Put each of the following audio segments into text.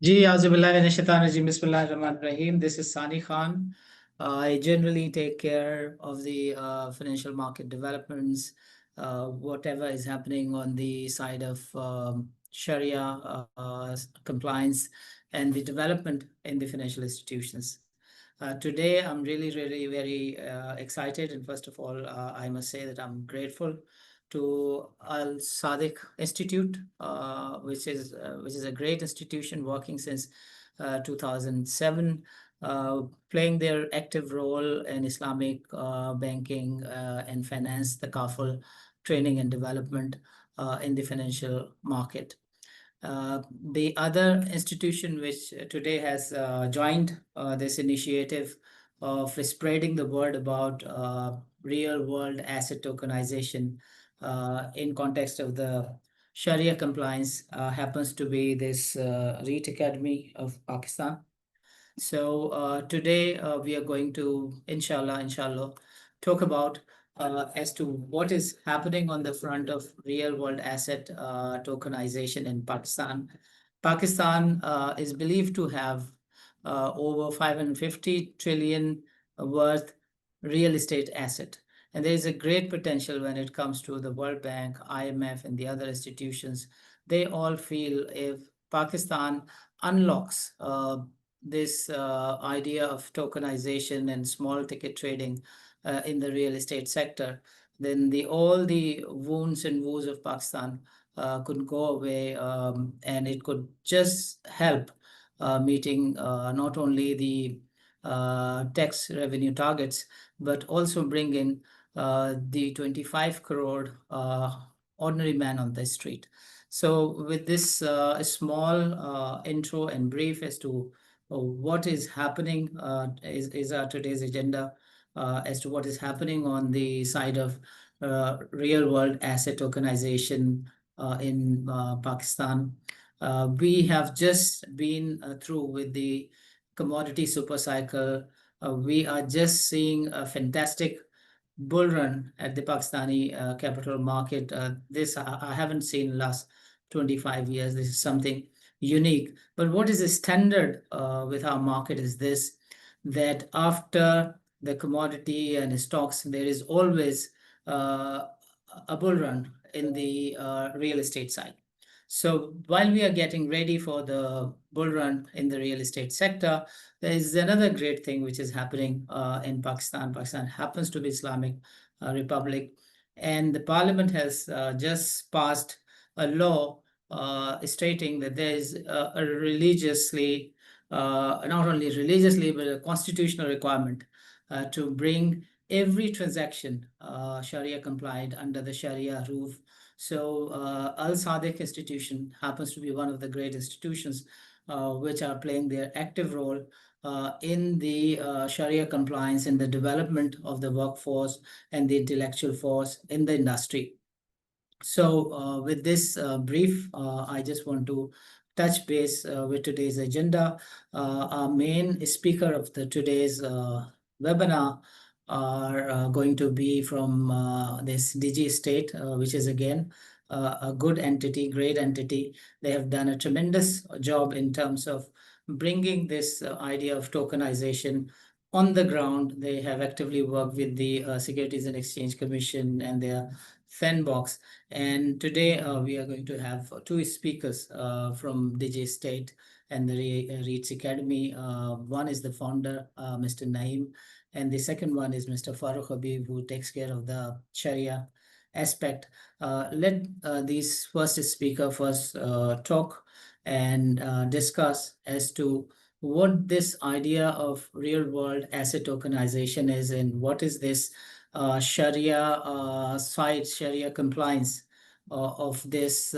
Ji, Auzubillahi Bismillahirrahmanirrahim. This is Sani Khan. I generally take care of the financial market developments, whatever is happening on the side of Sharia compliance and the development in the financial institutions. Today, I'm really very excited. And first of all, I must say that I'm grateful to Al Sadiq Institute, which is a great institution working since 2007, playing their active role in Islamic banking and finance, the Kafal training and development in the financial market. The other institution which today has joined this initiative of spreading the word about real world asset tokenization in context of the Sharia compliance happens to be this REIT Academy of Pakistan. So today we are going to, inshallah, talk about as to what is happening on the front of real world asset tokenization in Pakistan. Pakistan is believed to have over 550 trillion worth real estate asset. And there is a great potential when it comes to the World Bank, IMF, and the other institutions. They all feel if Pakistan unlocks this idea of tokenization and small ticket trading in the real estate sector, then all the wounds and woes of Pakistan could go away, and it could just help meeting not only the tax revenue targets, but also bring in the 25 crore ordinary man on the street. So with this small intro and brief as to what is happening is our today's agenda as to what is happening on the side of real world asset tokenization in Pakistan. We have just been through with the commodity super cycle. We are just seeing a fantastic bull run at the Pakistani capital market. This I haven't seen last 25 years. This is something unique. But what is the standard with our market is this, that after the commodity and stocks, there is always a bull run in the real estate side. So while we are getting ready for the bull run in the real estate sector, there is another great thing which is happening in Pakistan. Pakistan happens to be Islamic Republic, and the parliament has just passed a law stating that there is a religiously, not only religiously, but a constitutional requirement to bring every transaction Sharia compliant under the Sharia roof. So Al Sadiq Institution happens to be one of the great institutions which are playing their active role in the Sharia compliance in the development of the workforce and the intellectual force in the industry. So with this brief, I just want to touch base with today's agenda. Our main speaker of the today's webinar are going to be from this Digi Estate, which is again a good entity, great entity. They have done a tremendous job in terms of bringing this idea of tokenization on the ground. They have actively worked with the Securities and Exchange Commission and their Fenbox. And today we are going to have two speakers from Digi Estate and the REITs Academy. One is the founder, Mr. Naeem, and the second one is Mr. Farooq Habib, who takes care of the Sharia aspect. Let these first speaker first talk and discuss as to what this idea of real world asset tokenization is and what is this Sharia side, Sharia compliance of this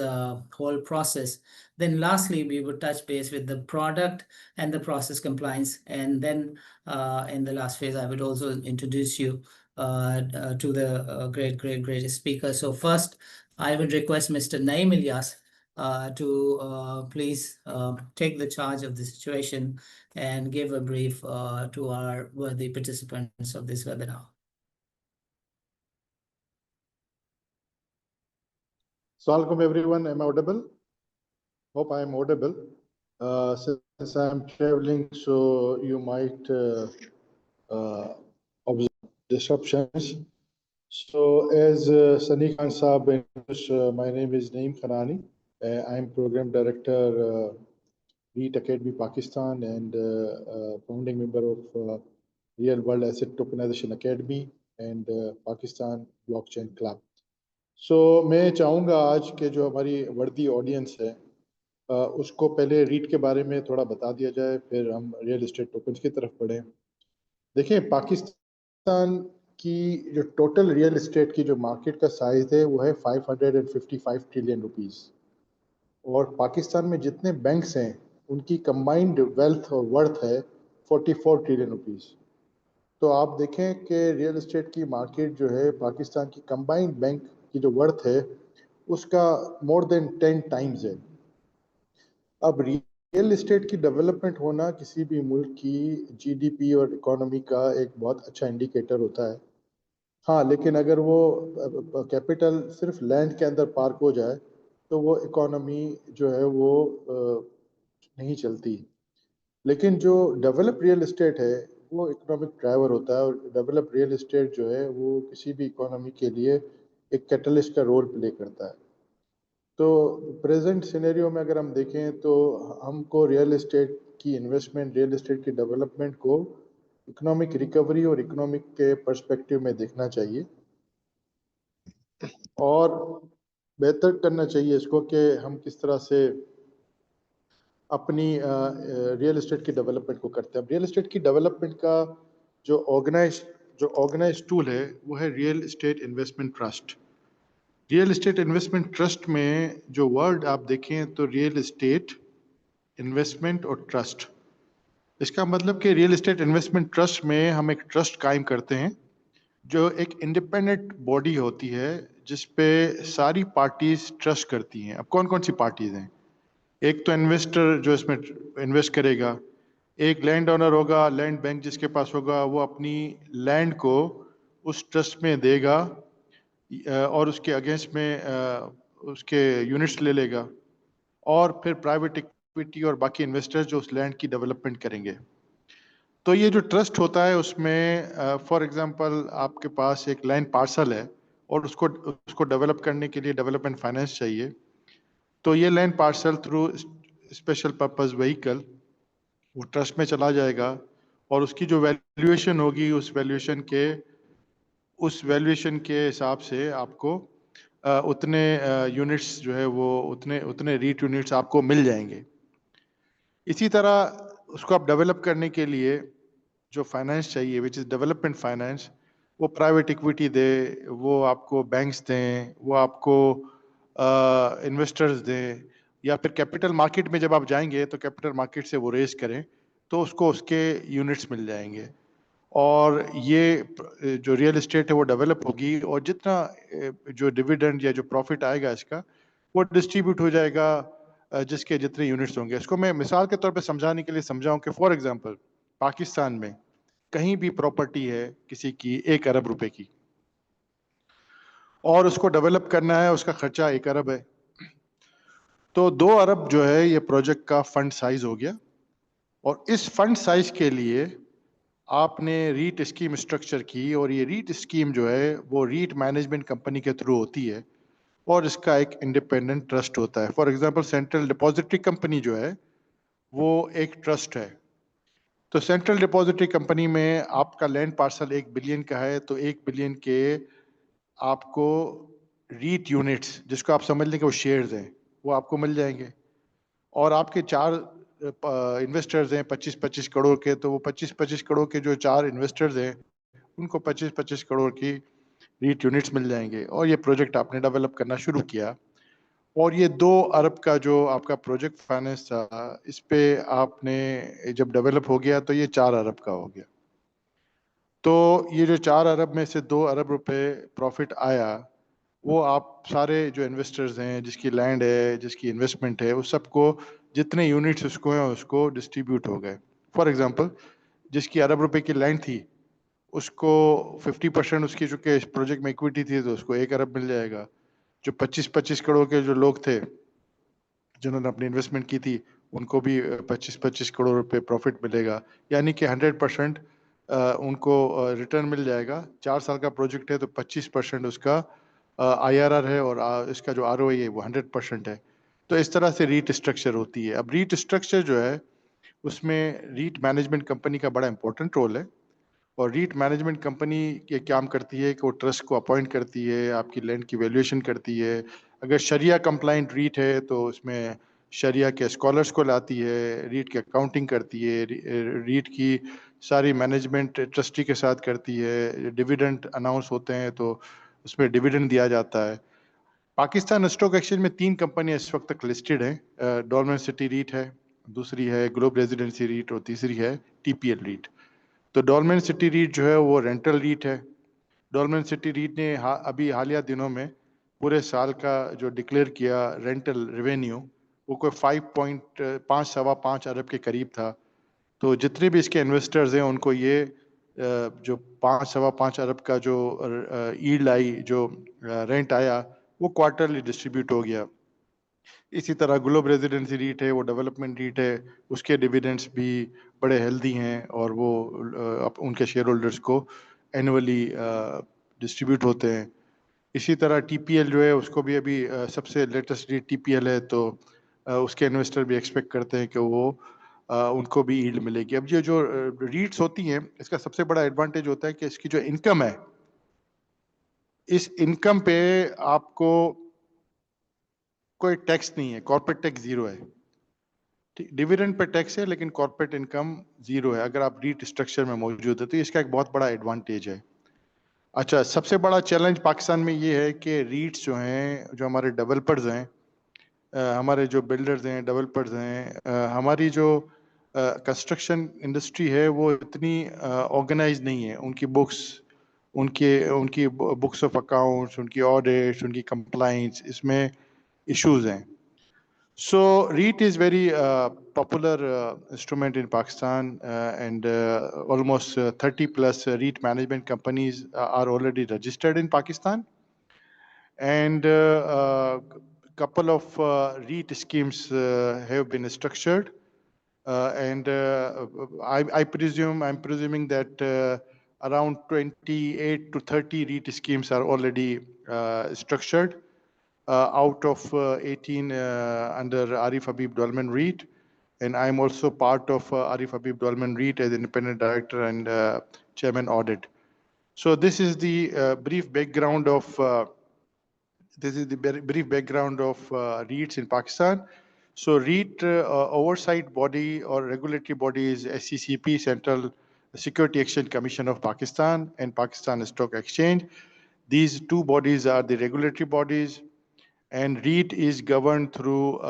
whole process. Then lastly, we would touch base with the product and the process compliance. And then in the last phase, I would also introduce you to the great speaker. So first, I would request Mr. Naeem Ilyas to please take the charge of the situation and give a brief to our worthy participants of this webinar. Assalamualaikum everyone, am I audible? Hope I am audible. Since I am traveling, so you might observe disruptions. So as Sani Khan Saab introduced, my name is Naeem Khanani. I am Program Director, REIT Academy Pakistan and founding member of Real World Asset Tokenization Academy and Pakistan Blockchain Club. So मैं चाहूँगा आज के जो हमारी वर्दी audience है उसको पहले रीट के बारे में थोड़ा बता दिया जाए, फिर हम रियल एस्टेट टोकन्स की तरफ बढ़ें। देखिए, पाकिस्तान की जो टोटल रियल एस्टेट की जो मार्केट का साइज है वो है 555 ट्रिलियन रुपीस, और पाकिस्तान में जितने बैंक्स हैं उनकी कंबाइंड वेल्थ और वर्थ है 44 ट्रिलियन रुपीस। तो आप देखें कि रियल एस्टेट की मार्केट जो है पाकिस्तान की कंबाइंड बैंक की जो वर्थ है उसका मोर देन 10 टाइम्स है। अब रियल एस्टेट की डेवलपमेंट होना किसी भी मुल्क की जीडीपी और इकोनॉमी का एक बहुत अच्छा इंडिकेटर होता है। हाँ, लेकिन अगर वो कैपिटल सिर्फ लैंड के अंदर पार्क हो जाए तो वो इकोनॉमी जो है वो नहीं चलती। लेकिन जो डेवलप रियल एस्टेट है वो इकोनॉमिक ड्राइवर होता है, और डेवलप रियल एस्टेट जो है वो किसी भी इकोनॉमी के लिए एक कैटलिस्ट का रोल प्ले करता है। तो प्रेजेंट सिनेरियो में अगर हम देखें तो हमको रियल एस्टेट की इन्वेस्टमेंट, रियल एस्टेट की डेवलपमेंट को इकोनॉमिक रिकवरी और इकोनॉमिक के पर्सपेक्टिव में देखना चाहिए और बेहतर करना चाहिए इसको कि हम किस तरह से अपनी रियल एस्टेट की डेवलपमेंट को करते हैं। रियल एस्टेट की डेवलपमेंट का जो ऑर्गेनाइज टूल है वो है real estate investment trust. Real estate investment trust में जो वर्ड आप देखें तो रियल एस्टेट इन्वेस्टमेंट और ट्रस्ट, इसका मतलब कि रियल एस्टेट इन्वेस्टमेंट ट्रस्ट में हम एक ट्रस्ट कायम करते हैं जो एक इंडिपेंडेंट बॉडी होती है जिस पे सारी पार्टीज ट्रस्ट करती हैं। अब कौन कौन सी पार्टीज हैं? एक तो इन्वेस्टर जो इसमें इन्वेस्ट करेगा, एक लैंड ओनर होगा, लैंड बैंक जिसके पास होगा वो अपनी लैंड को उस ट्रस्ट में देगा और उसके अगेंस्ट में उसके यूनिट्स ले लेगा, और फिर प्राइवेट इक्विटी और बाकी इन्वेस्टर्स जो उस लैंड की डेवलपमेंट करेंगे। तो ये जो ट्रस्ट होता है उसमें फॉर एग्जांपल आपके पास एक लैंड पार्सल है और उसको डेवलप करने के लिए डेवलपमेंट फाइनेंस चाहिए, तो ये land parcel through special purpose vehicle वो ट्रस्ट में चला जाएगा और उसकी जो वैल्यूएशन होगी उस वैल्यूएशन के हिसाब से आपको उतने यूनिट्स जो है वो उतने रीट यूनिट्स आपको मिल जाएंगे। इसी तरह उसको आप डेवलप करने के लिए जो फाइनेंस चाहिए विच इज़ डेवलपमेंट फाइनेंस, वो प्राइवेट इक्विटी दे, वो आपको बैंक्स दें, वो आपको इन्वेस्टर्स दें, या फिर कैपिटल मार्केट में जब आप जाएंगे तो कैपिटल मार्केट से वो रेज करें तो उसको उसके यूनिट्स मिल जाएंगे, और ये जो रियल एस्टेट है वो डेवलप होगी और जितना जो डिविडेंड या जो प्रॉफिट आएगा इसका वो डिस्ट्रीब्यूट हो जाएगा जिसके जितने यूनिट्स होंगे। इसको मैं मिसाल के तौर पे समझाने के लिए समझाऊं कि फॉर एग्जांपल पाकिस्तान में कहीं भी प्रॉपर्टी है किसी की 1 अरब रुपए की और उसको डेवलप करना है, उसका खर्चा 1 अरब है, तो 2 अरब जो है ये प्रोजेक्ट का फंड साइज हो गया, और इस फंड साइज के लिए आपने रीट स्कीम स्ट्रक्चर की, और ये रीट स्कीम जो है वो रीट मैनेजमेंट कंपनी के थ्रू होती है और इसका एक इंडिपेंडेंट ट्रस्ट होता है। For example central depository company जो है वो एक ट्रस्ट है, तो सेंट्रल डिपॉजिटरी कंपनी में आपका लैंड पार्सल 1 बिलियन का है तो 1 बिलियन के आपको रीट यूनिट्स, जिसको आप समझ लें कि वो शेयर्स हैं, वो आपको मिल जाएंगे, और आपके 4 इन्वेस्टर्स हैं 25-25 करोड़ के, तो वो 25-25 करोड़ के जो 4 इन्वेस्टर्स हैं उनको 25-25 करोड़ की रीट यूनिट्स मिल जाएंगे, और ये प्रोजेक्ट आपने डेवलप करना शुरू किया, और ये 2 अरब का जो आपका प्रोजेक्ट फाइनेंस था इस पे आपने जब डेवलप हो गया तो ये 4 अरब का हो गया। तो ये जो 4 अरब में से 2 अरब रुपए प्रॉफिट आया, वो आप सारे जो इन्वेस्टर्स हैं, जिसकी लैंड है, जिसकी इन्वेस्टमेंट है, उस सबको जितने यूनिट्स उसको हैं उसको डिस्ट्रीब्यूट हो गए। फॉर एग्जांपल, जिसकी अरब रुपए की लैंड थी उसको 50% उसकी चूंकि प्रोजेक्ट में इक्विटी थी तो उसको 1 अरब मिल जाएगा। जो 25-25 करोड़ के जो लोग थे जिन्होंने अपनी इन्वेस्टमेंट की थी उनको भी 25-25 करोड़ रुपए प्रॉफिट मिलेगा। यानी कि 100% उनको रिटर्न मिल जाएगा। 4 साल का प्रोजेक्ट है तो 25% उसका IRR है और इसका जो ROI है वो 100% है। तो इस तरह से रीट स्ट्रक्चर होती है। अब रीट स्ट्रक्चर जो है उसमें रीट मैनेजमेंट कंपनी का बड़ा इंपॉर्टेंट रोल है। और रीट मैनेजमेंट कंपनी ये काम करती है कि वो ट्रस्ट को अपॉइंट करती है, आपकी लैंड की वैल्यूएशन करती है। अगर शरिया कंप्लाइंट रीट है तो उसमें शरिया के स्कॉलर्स को लाती है, रीट की अकाउंटिंग करती है, रीट की सारी मैनेजमेंट ट्रस्टी के साथ करती है। डिविडेंड अनाउंस होते हैं तो उसमें डिविडेंड दिया जाता है। पाकिस्तान स्टॉक एक्सचेंज में 3 कंपनियां इस वक्त तक लिस्टेड हैं। डॉलमेन सिटी रीट है, दूसरी है ग्लोब रेजिडेंसी रीट और तीसरी है TPL रीट। तो डॉलमेन सिटी रीट जो है वो रेंटल रीट है। डॉलमेन सिटी रीट ने अभी हालिया दिनों में पूरे साल का जो डिक्लेयर किया रेंटल रेवेन्यू वो कोई 5.5 सवा 5 अरब के करीब था। तो जितने भी इसके इन्वेस्टर्स हैं उनको ये जो 5 सवा 5 अरब का जो ईल्ड आई, जो रेंट आया, वो क्वार्टरली डिस्ट्रीब्यूट हो गया। इसी तरह ग्लोब रेजिडेंसी रीट है, वो डेवलपमेंट रीट है, उसके डिविडेंड्स भी बड़े हेल्दी हैं और वो उनके शेयर होल्डर्स को एनुअली डिस्ट्रीब्यूट होते हैं। इसी तरह TPL जो है उसको भी अभी सबसे लेटेस्ट रीट TPL है, तो उसके इन्वेस्टर भी एक्सपेक्ट करते हैं कि वो उनको भी यील्ड मिलेगी। अब ये जो रीट्स होती हैं इसका सबसे बड़ा एडवांटेज होता है कि इसकी जो इनकम है, इस इनकम पे आपको कोई टैक्स नहीं है, कॉर्पोरेट टैक्स जीरो है। डिविडेंड पे टैक्स है लेकिन कॉर्पोरेट इनकम जीरो है अगर आप रीट स्ट्रक्चर में मौजूद है, तो इसका एक बहुत बड़ा एडवांटेज है। अच्छा, सबसे बड़ा चैलेंज पाकिस्तान में ये है कि रीट्स जो हैं, जो हमारे डेवलपर्स हैं, हमारे जो बिल्डर्स हैं, डेवलपर्स हैं, हमारी जो कंस्ट्रक्शन इंडस्ट्री है वो इतनी ऑर्गेनाइज नहीं है। उनकी बुक्स, उनकी बुक्स ऑफ अकाउंट्स, उनकी ऑडिट्स, उनकी कंप्लाइंस, इसमें इश्यूज हैं। So REIT is very popular instrument in Pakistan, and almost 30 plus REIT management companies are already registered in Pakistan, and couple of REIT schemes have been structured, and I'm presuming that around 28 to 30 REIT schemes are already structured. Out of 18 under Arif Habib Dolman REIT, and I'm also part of Arif Habib Dolman REIT as independent director and chairman audit. So this is the brief background of REITs in Pakistan. So REIT oversight body or regulatory body is SCCP, Central Security Exchange Commission of Pakistan, and Pakistan Stock Exchange. These two bodies are the regulatory bodies. And REIT is governed through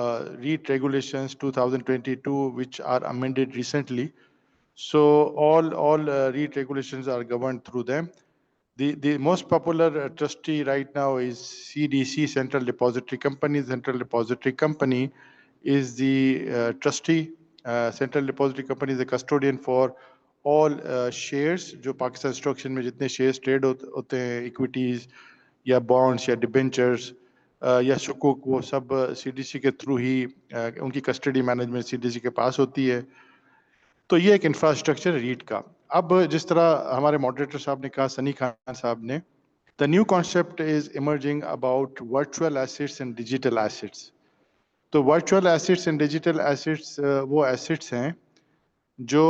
REIT regulations 2022, which are amended recently. So all REIT regulations are governed through them. The most popular trustee right now is CDC, Central Depository Company. Central Depository Company is the trustee. Central Depository Company is the custodian for all shares जो Pakistan stock exchange में जितने shares trade होते हैं, equities या bonds या debentures या सुकूक, वो सब CDC के थ्रू ही उनकी कस्टडी मैनेजमेंट CDC के पास होती है। तो ये एक इंफ्रास्ट्रक्चर रीट का। अब जिस तरह हमारे मॉडरेटर साहब ने कहा, सनी खान साहब ने, the new concept is emerging about virtual assets and digital assets. तो virtual assets and digital assets वो एसेट्स हैं जो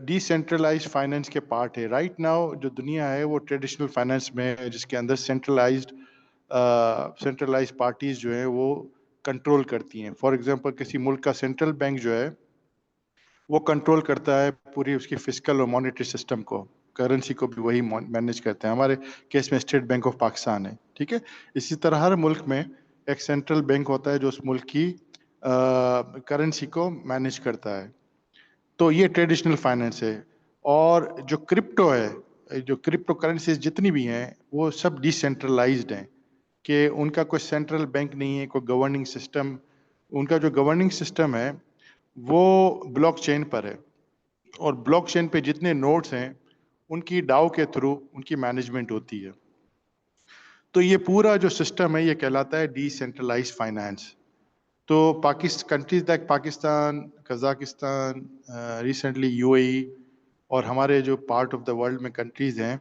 डिसेंट्रलाइज फाइनेंस के पार्ट है। राइट नाउ जो दुनिया है वो ट्रेडिशनल फाइनेंस में है, जिसके अंदर सेंट्रलाइज्ड पार्टीज जो है वो कंट्रोल करती हैं। फॉर एग्जांपल, किसी मुल्क का सेंट्रल बैंक जो है वो कंट्रोल करता है पूरी उसकी फिस्कल और मॉनेटरी सिस्टम को, करेंसी को भी वही मैनेज करते हैं। हमारे केस में स्टेट बैंक ऑफ पाकिस्तान है, ठीक है। इसी तरह हर मुल्क में एक सेंट्रल बैंक होता है जो उस मुल्क की करेंसी को मैनेज करता है। तो ये ट्रेडिशनल फाइनेंस है। और जो क्रिप्टो है, जो क्रिप्टो करेंसीज जितनी भी हैं वो सब डिसेंट्रलाइज्ड हैं, कि उनका कोई सेंट्रल बैंक नहीं है, कोई गवर्निंग सिस्टम। उनका जो गवर्निंग सिस्टम है वो ब्लॉकचेन पर है, और ब्लॉकचेन पे जितने नोड्स हैं उनकी डाओ के थ्रू उनकी मैनेजमेंट होती है। तो ये पूरा जो सिस्टम है ये कहलाता है डिसेंट्रलाइज्ड फाइनेंस। तो countries like Pakistan, Kazakhstan, recently UAE, और हमारे जो पार्ट ऑफ द वर्ल्ड में कंट्रीज हैं,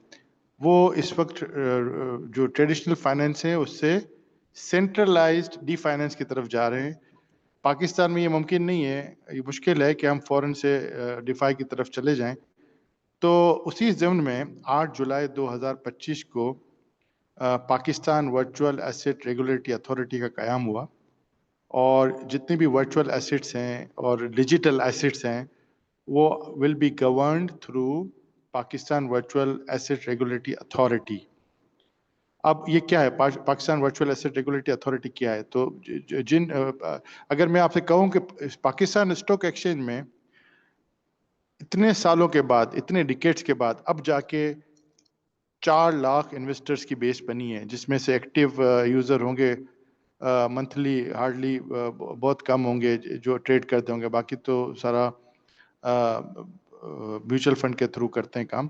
वो इस वक्त जो ट्रेडिशनल फाइनेंस है उससे सेंट्रलाइज्ड डी फाइनेंस की तरफ जा रहे हैं। पाकिस्तान में ये मुमकिन नहीं है, ये मुश्किल है कि हम फ़ौरन से डिफाई की तरफ चले जाएं। तो उसी ज़मन में 8 जुलाई 2025 को Pakistan virtual asset regulatory authority का क़याम हुआ, और जितने भी वर्चुअल एसेट्स हैं और डिजिटल एसेट्स हैं वो will be governed through Pakistan virtual asset regulatory authority. अब ये क्या है, Pakistan virtual asset regulatory authority क्या है? तो अगर मैं आपसे कहूं कि पाकिस्तान स्टॉक एक्सचेंज में इतने सालों के बाद, इतने डिकेड्स के बाद अब जाके 4 लाख इन्वेस्टर्स की बेस बनी है, जिसमें से एक्टिव यूज़र होंगे मंथली हार्डली बहुत कम होंगे जो ट्रेड करते होंगे, बाकी तो सारा म्यूचुअल फंड के थ्रू करते हैं काम।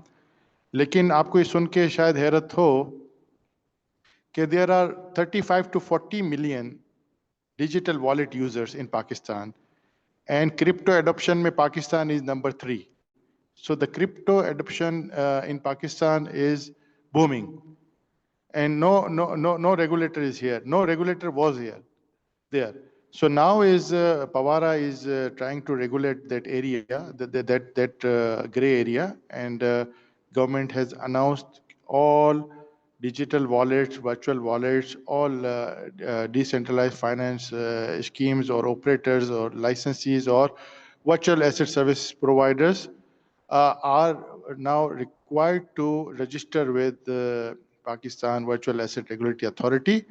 लेकिन आपको ये सुन के शायद हैरत हो कि there are 35 to 40 million digital wallet users in Pakistan, and crypto adoption में Pakistan is number 3. So the crypto adoption in Pakistan is booming, and no regulator is here. No regulator was here there. So now is Pawara is trying to regulate that area, that gray area, and government has announced all digital wallets, virtual wallets, all decentralized finance schemes or operators or licensees or virtual asset service providers are now required to register with the Pakistan Virtual Asset Regulatory Authority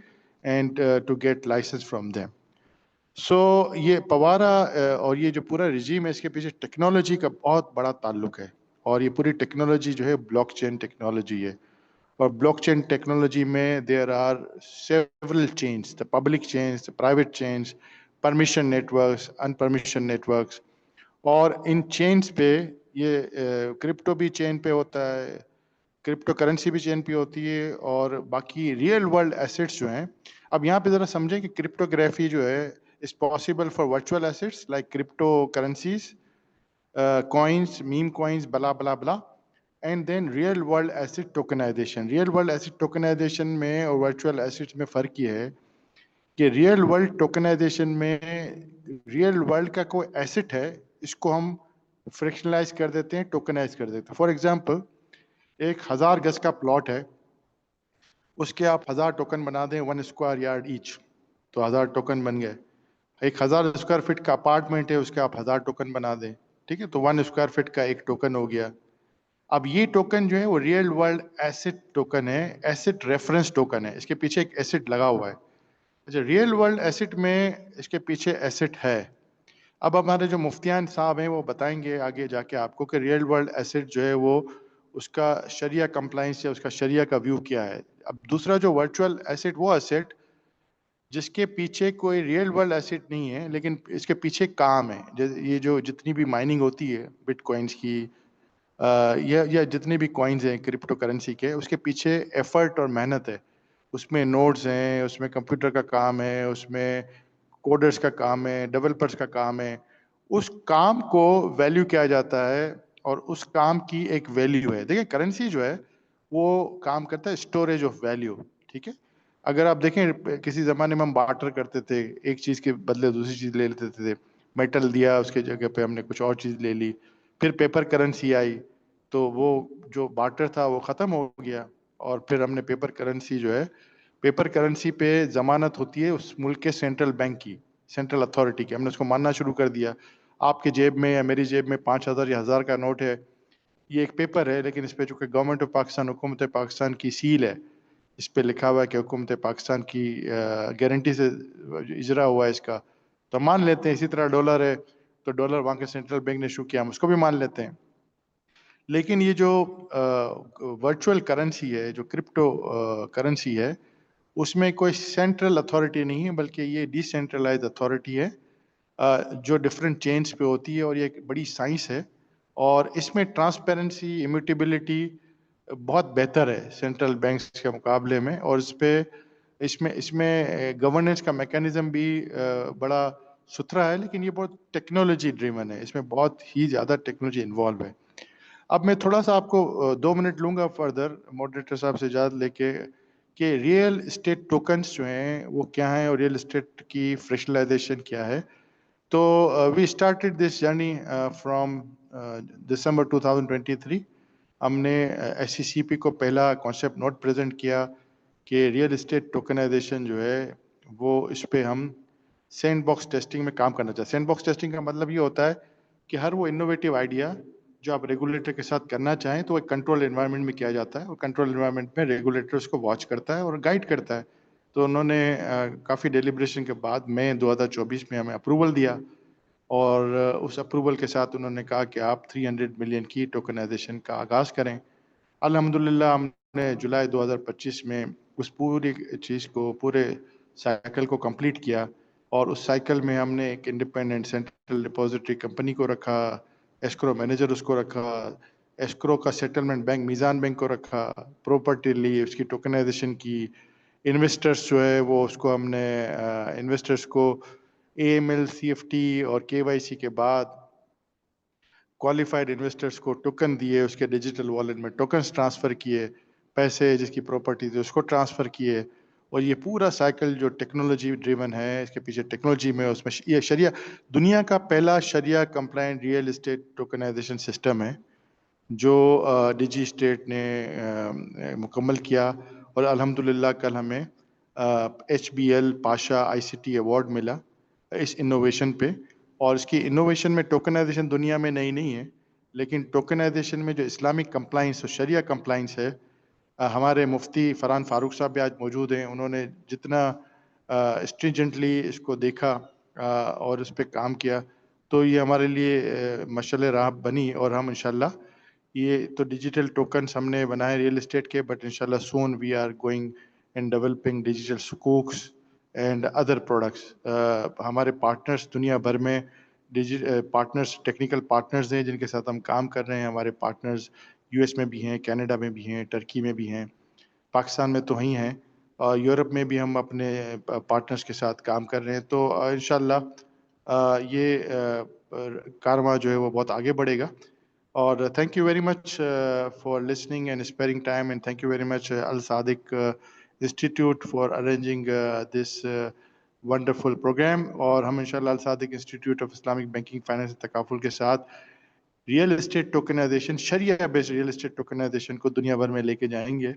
and to get license from them. सो ये पवारा और ये जो पूरा regime है, इसके पीछे technology का बहुत बड़ा ताल्लुक है, और ये पूरी टेक्नोलॉजी जो है ब्लॉकचेन टेक्नोलॉजी है। और ब्लॉकचेन टेक्नोलॉजी में there are several chains, the public chains, the private chains, permission networks, unpermission networks, और इन चेन्स पे ये क्रिप्टो भी चेन पे होता है, क्रिप्टो करेंसी भी चेन पे होती है, और बाकी रियल वर्ल्ड एसेट्स जो हैं। अब यहाँ पे ज़रा समझें कि क्रिप्टोग्राफी जो है is possible for virtual assets like cryptocurrencies, coins, meme coins, blah blah blah, and then real world asset tokenization. Real world asset tokenization में और virtual assets में फ़र्क ये है कि real world tokenization में real world का कोई asset है, इसको हम fractionalize कर देते हैं, tokenize कर देते हैं। For example, एक 1000 गज का प्लॉट है, उसके आप 1000 टोकन बना दें 1 स्क्वायर यार्ड ईच, तो 1000 टोकन बन गए। एक 1000 स्क्वायर फीट का अपार्टमेंट है, उसके आप 1000 टोकन बना दें, ठीक है, तो 1 स्क्वायर फीट का एक टोकन हो गया। अब ये टोकन जो है वो रियल वर्ल्ड एसेट टोकन है, एसेट रेफरेंस टोकन है, इसके पीछे एक एसेट लगा हुआ है। अच्छा, रियल वर्ल्ड एसेट में इसके पीछे एसेट है। अब हमारे जो मुफ्तियान साहब हैं वो बताएंगे आगे जाके आपको कि रियल वर्ल्ड एसेट जो है वो उसका शरिया कंप्लाइंस या उसका शरिया का व्यू क्या है। अब दूसरा जो वर्चुअल एसेट, वो एसेट जिसके पीछे कोई रियल वर्ल्ड एसेट नहीं है, लेकिन इसके पीछे काम है। ये जो जितनी भी माइनिंग होती है बिटकॉइंस की, या जितने भी कॉइन्स हैं क्रिप्टो करेंसी के, उसके पीछे एफर्ट और मेहनत है। उसमें नोड्स हैं, उसमें कंप्यूटर का काम है, उसमें कोडर्स का काम है, डेवलपर्स का काम है। उस काम को वैल्यू किया जाता है, और उस काम की एक वैल्यू है। देखिए, करेंसी जो है वो काम करता है स्टोरेज ऑफ वैल्यू, ठीक है। अगर आप देखें किसी ज़माने में हम बार्टर करते थे, एक चीज़ के बदले दूसरी चीज़ ले लेते थे। मेटल दिया, उसके जगह पे हमने कुछ और चीज़ ले ली। फिर पेपर करेंसी आई, तो वो जो बार्टर था वो ख़त्म हो गया, और फिर हमने पेपर करेंसी जो है, पेपर करेंसी पे ज़मानत होती है उस मुल्क के सेंट्रल बैंक की, सेंट्रल अथॉरिटी की। हमने उसको मानना शुरू कर दिया। आपके जेब में या मेरी जेब में 5000 या 1000 का नोट है, ये एक पेपर है, लेकिन इस पे चूँकि गवर्नमेंट ऑफ पाकिस्तान, हुकूमत पाकिस्तान की सील है, इस पे लिखा हुआ है कि हुकूमत पाकिस्तान की गारंटी से इजरा हुआ है इसका, तो मान लेते हैं। इसी तरह डॉलर है, तो डॉलर वहाँ के सेंट्रल बैंक ने इशू किया, हम उसको भी मान लेते हैं। लेकिन ये जो वर्चुअल करेंसी है, जो क्रिप्टो करेंसी है, उसमें कोई सेंट्रल अथॉरिटी नहीं है, बल्कि ये डिसेंट्रलाइज्ड अथॉरिटी है जो डिफरेंट चेन्स पे होती है, और ये एक बड़ी साइंस है। और इसमें ट्रांसपेरेंसी, इम्यूटेबिलिटी बहुत बेहतर है सेंट्रल बैंक्स के मुकाबले में। और इसमें इसमें गवर्नेंस का मैकेनिज्म भी बड़ा सुथरा है, लेकिन ये बहुत टेक्नोलॉजी ड्रिवन है, इसमें बहुत ही ज़्यादा टेक्नोलॉजी इन्वॉल्व है। अब मैं थोड़ा सा आपको 2 मिनट लूँगा फर्दर मॉडरेटर साहब से इजाज़त लेके, कि रियल एस्टेट टोकन्स जो हैं वो क्या हैं और रियल एस्टेट की फ्रेशनलाइजेशन क्या है। तो we started this journey from December 2023। हमने एससीसीपी को पहला कॉन्सेप्ट नोट प्रेजेंट किया कि रियल एस्टेट टोकनाइजेशन जो है वो इस पे हम सैंड बॉक्स टेस्टिंग में काम करना चाहते हैं। सैंड बॉक्स टेस्टिंग का मतलब ये होता है कि हर वो इनोवेटिव आइडिया जो आप रेगुलेटर के साथ करना चाहें तो एक कंट्रोल एनवायरनमेंट में किया जाता है, और कंट्रोल एनवायरनमेंट में रेगुलेटर उसको वॉच करता है और गाइड करता है। तो उन्होंने काफ़ी डेलिब्रेशन के बाद मई 2024 में हमें अप्रूवल दिया, और उस अप्रूवल के साथ उन्होंने कहा कि आप 300 मिलियन की टोकनाइजेशन का आगाज़ करें। अल्हम्दुलिल्लाह हमने जुलाई 2025 में उस पूरी चीज़ को, पूरे साइकिल को कंप्लीट किया, और उस साइकिल में हमने एक इंडिपेंडेंट सेंट्रल डिपॉजिटरी कंपनी को रखा, एस्क्रो मैनेजर उसको रखा, एस्क्रो का सेटलमेंट बैंक मीज़ान बैंक को रखा, प्रॉपर्टी ली, उसकी टोकनाइजेशन की, इन्वेस्टर्स जो है वो उसको हमने इन्वेस्टर्स को एएमएल, सीएफटी और केवाईसी के बाद क्वालिफाइड इन्वेस्टर्स को टोकन दिए, उसके डिजिटल वॉलेट में टोकन्स ट्रांसफ़र किए, पैसे जिसकी प्रॉपर्टी थी उसको ट्रांसफ़र किए। और ये पूरा साइकिल जो टेक्नोलॉजी ड्रिवन है, इसके पीछे टेक्नोलॉजी में, उसमें ये शरिया दुनिया का पहला शरिया compliant real estate tokenization system है जो डिजी स्टेट ने मुकम्मल किया। और अल्हम्दुलिल्लाह कल हमें HBL पाशा ICT अवार्ड मिला इस इनोवेशन पे। और इसकी इनोवेशन में टोकनाइजेशन दुनिया में नई नहीं है, लेकिन टोकनाइजेशन में जो इस्लामिक कंप्लाइंस और शरिया कंप्लाइंस है, हमारे मुफ्ती फरहान फारूक साहब भी आज मौजूद हैं। उन्होंने जितना स्ट्रिंजेंटली इसको देखा और इस पे काम किया, तो ये हमारे लिए मशाल राह बनी। और हम इंशाल्लाह ये तो डिजिटल टोकन्स हमने बनाए रियल एस्टेट के, बट इंशाल्लाह soon we are going and developing digital सुकूक्स एंड अदर प्रोडक्ट्स। हमारे पार्टनर्स दुनिया भर में पार्टनर्स, टेक्निकल पार्टनर्स हैं जिनके साथ हम काम कर रहे हैं। हमारे पार्टनर्स यूएस में भी हैं, कनाडा में भी हैं, टर्की में भी हैं, पाकिस्तान में तो ही हैं, और यूरोप में भी हम अपने पार्टनर्स के साथ काम कर रहे हैं। तो इंशाल्लाह ये कारवां जो है वो बहुत आगे बढ़ेगा। और thank you very much for listening and sparing time, and thank you very much Al Sadiq institute for arranging this wonderful programme. और हम इंशाल्लाह Al Sadiq institute of Islamic banking finance तकाफुल के साथ रियल एस्टेट टोकनाइजेशन, शरिया बेस्ड रियल एस्टेट टोकनाइजेशन को दुनिया भर में लेके जाएंगे,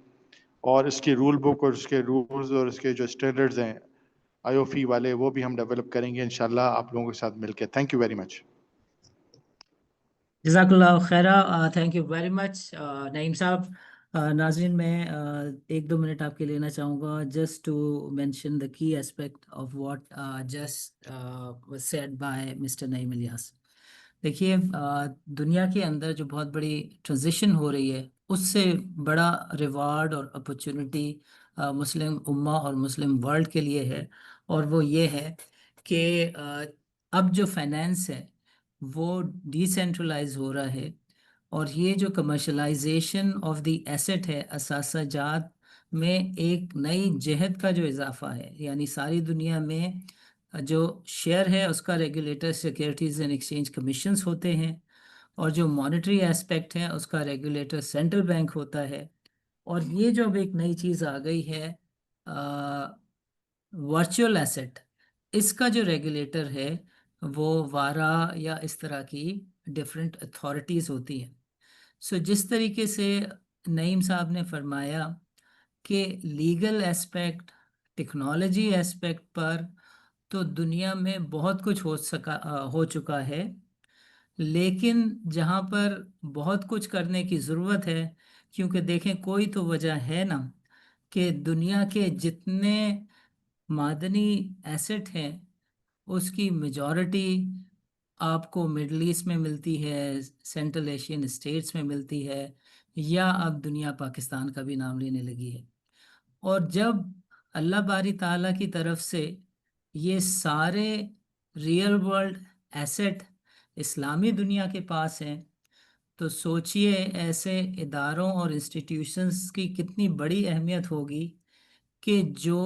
और इसकी रूल बुक और उसके रूल्स और इसके जो स्टैंडर्ड्स हैं आईओफी वाले, वो भी हम डेवलप करेंगे इंशाल्लाह आप लोगों के साथ मिलकर। Thank you very much. जज़ाकल्लाह खैरा, thank you very much Naeem साहब। नाज़रीन, मैं 1-2 मिनट आपके लेना चाहूँगा just to mention the key aspect of what just was said by mister Naeem Ilyas. देखिए, दुनिया के अंदर जो बहुत बड़ी ट्रांजिशन हो रही है, उससे बड़ा रिवार्ड और अपॉर्चुनिटी मुस्लिम उम्मा और मुस्लिम वर्ल्ड के लिए है। और वो ये है कि अब जो फाइनेंस है वो डिसेंट्रलाइज हो रहा है, और ये जो कमर्शलाइजेशन ऑफ द एसेट है, असासा जात में एक नई जहत का जो इजाफा है, यानी सारी दुनिया में जो शेयर है उसका regulator securities and exchange commissions होते हैं, और जो मॉनेटरी एस्पेक्ट है उसका रेगुलेटर सेंट्रल बैंक होता है। और ये जो अब एक नई चीज़ आ गई है, वर्चुअल एसेट, इसका जो रेगुलेटर है वो वारा या इस तरह की डिफरेंट अथॉरिटीज़ होती हैं। सो जिस तरीके से नईम साहब ने फरमाया कि लीगल एस्पेक्ट, टेक्नोलॉजी एस्पेक्ट पर तो दुनिया में बहुत कुछ हो चुका है, लेकिन जहाँ पर बहुत कुछ करने की ज़रूरत है, क्योंकि देखें कोई तो वजह है ना कि दुनिया के जितने मादनी एसेट हैं उसकी मेजॉरिटी आपको मिडल ईस्ट में मिलती है, सेंट्रल एशियन स्टेट्स में मिलती है, या अब दुनिया पाकिस्तान का भी नाम लेने लगी है। और जब अल्लाह बारी ताला की तरफ से ये सारे रियल वर्ल्ड एसेट इस्लामी दुनिया के पास हैं, तो सोचिए ऐसे इदारों और इंस्टीट्यूशंस की कितनी बड़ी अहमियत होगी कि जो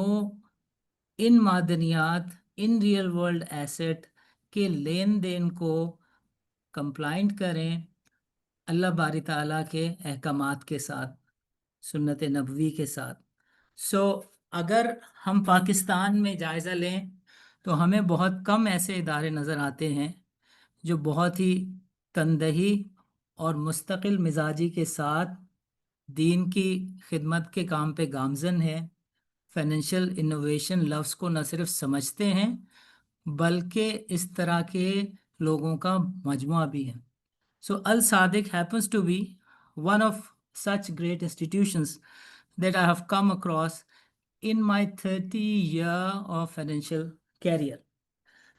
इन मादनियात, इन रियल वर्ल्ड एसेट के लेन देन को कंप्लाइंट करें अल्लाह बारी ताला के अहकामात के साथ, सुन्नत नबवी के साथ। सो अगर हम पाकिस्तान में जायज़ा लें तो हमें बहुत कम ऐसे इदारे नज़र आते हैं जो बहुत ही तनदही और मुस्तकिल मिजाजी के साथ दीन की खिदमत के काम पे गामजन है, फाइनेंशियल इनोवेशन लफ्ज़ को न सिर्फ समझते हैं बल्कि इस तरह के लोगों का मजमुआ भी है। So Al Sadiq happens to be one of such great institutions that I have come across in my 30-year of financial career.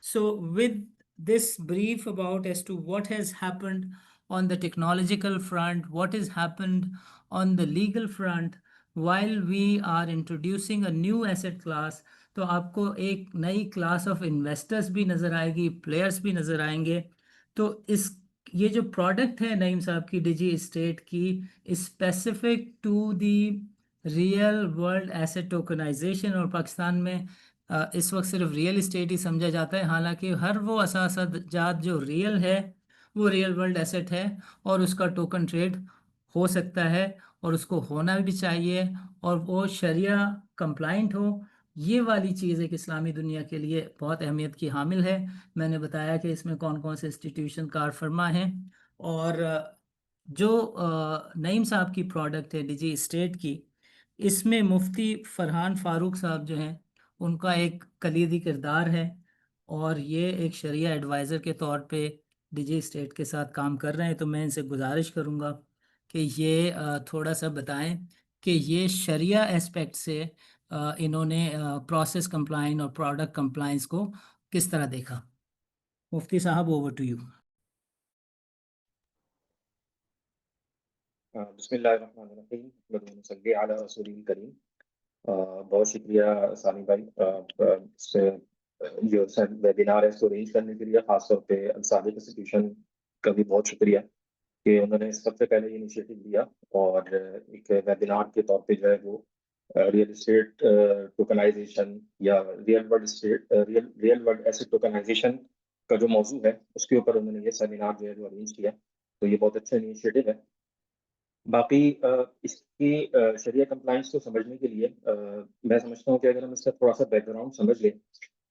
So, with this brief about as to what has happened on the technological front, what has happened on the legal front, while we are introducing a new asset class, तो आपको एक नई class of investors भी नज़र आएगी, players भी नज़र आएंगे। तो इस ये जो प्रोडक्ट है नईम साहब की डिजी स्टेट की, specific to the real world asset tokenization, और पाकिस्तान में इस वक्त सिर्फ रियल इस्टेट ही समझा जाता है, हालांकि हर वो असाजात जो रियल है वो रियल वर्ल्ड एसेट है और उसका टोकन ट्रेड हो सकता है और उसको होना भी चाहिए और वो शरिया कंप्लाइंट हो। ये वाली चीज़ एक इस्लामी दुनिया के लिए बहुत अहमियत की हामिल है। मैंने बताया कि इसमें कौन कौन से इंस्टीट्यूशन कार फरमा हैं, और जो नईम साहब की प्रोडक्ट है डिजी स्टेट की, इसमें मुफ्ती फरहान फारूक साहब जो हैं उनका एक कलीदी किरदार है, और ये एक शरिया एडवाइज़र के तौर पे डिजी स्टेट के साथ काम कर रहे हैं। तो मैं इनसे गुजारिश करूँगा कि ये थोड़ा सा बताएं कि ये शरिया एस्पेक्ट से इन्होंने प्रोसेस कंप्लाइन और प्रोडक्ट कंप्लाइंस को किस तरह देखा। मुफ्ती साहब, ओवर टू यू। बिस्मिल्लाहिर्रहमानिर्रहीम वल्लहुम्मा सल्ली अला रसूलिल करीम। बहुत शुक्रिया सानी भाई जो वेबिनार है इसको अरेंज करने के लिए, खासतौर पे अल सादिक इंस्टीट्यूशन का भी बहुत शुक्रिया कि उन्होंने सबसे पहले ये इनिशिएटिव लिया और एक वेबिनार के तौर पे जो है वो रियल एस्टेट टोकनाइजेशन या रियल वर्ल्ड एसेट टोकनाइजेशन का जो मौजू है उसके ऊपर उन्होंने ये सेमिनार जो है वो अरेंज किया। तो ये बहुत अच्छा इनिशिएटिव है। बाकी इसकी शरिया कंप्लाइंस को समझने के लिए मैं समझता हूँ कि अगर हम इसका थोड़ा सा बैकग्राउंड समझ लें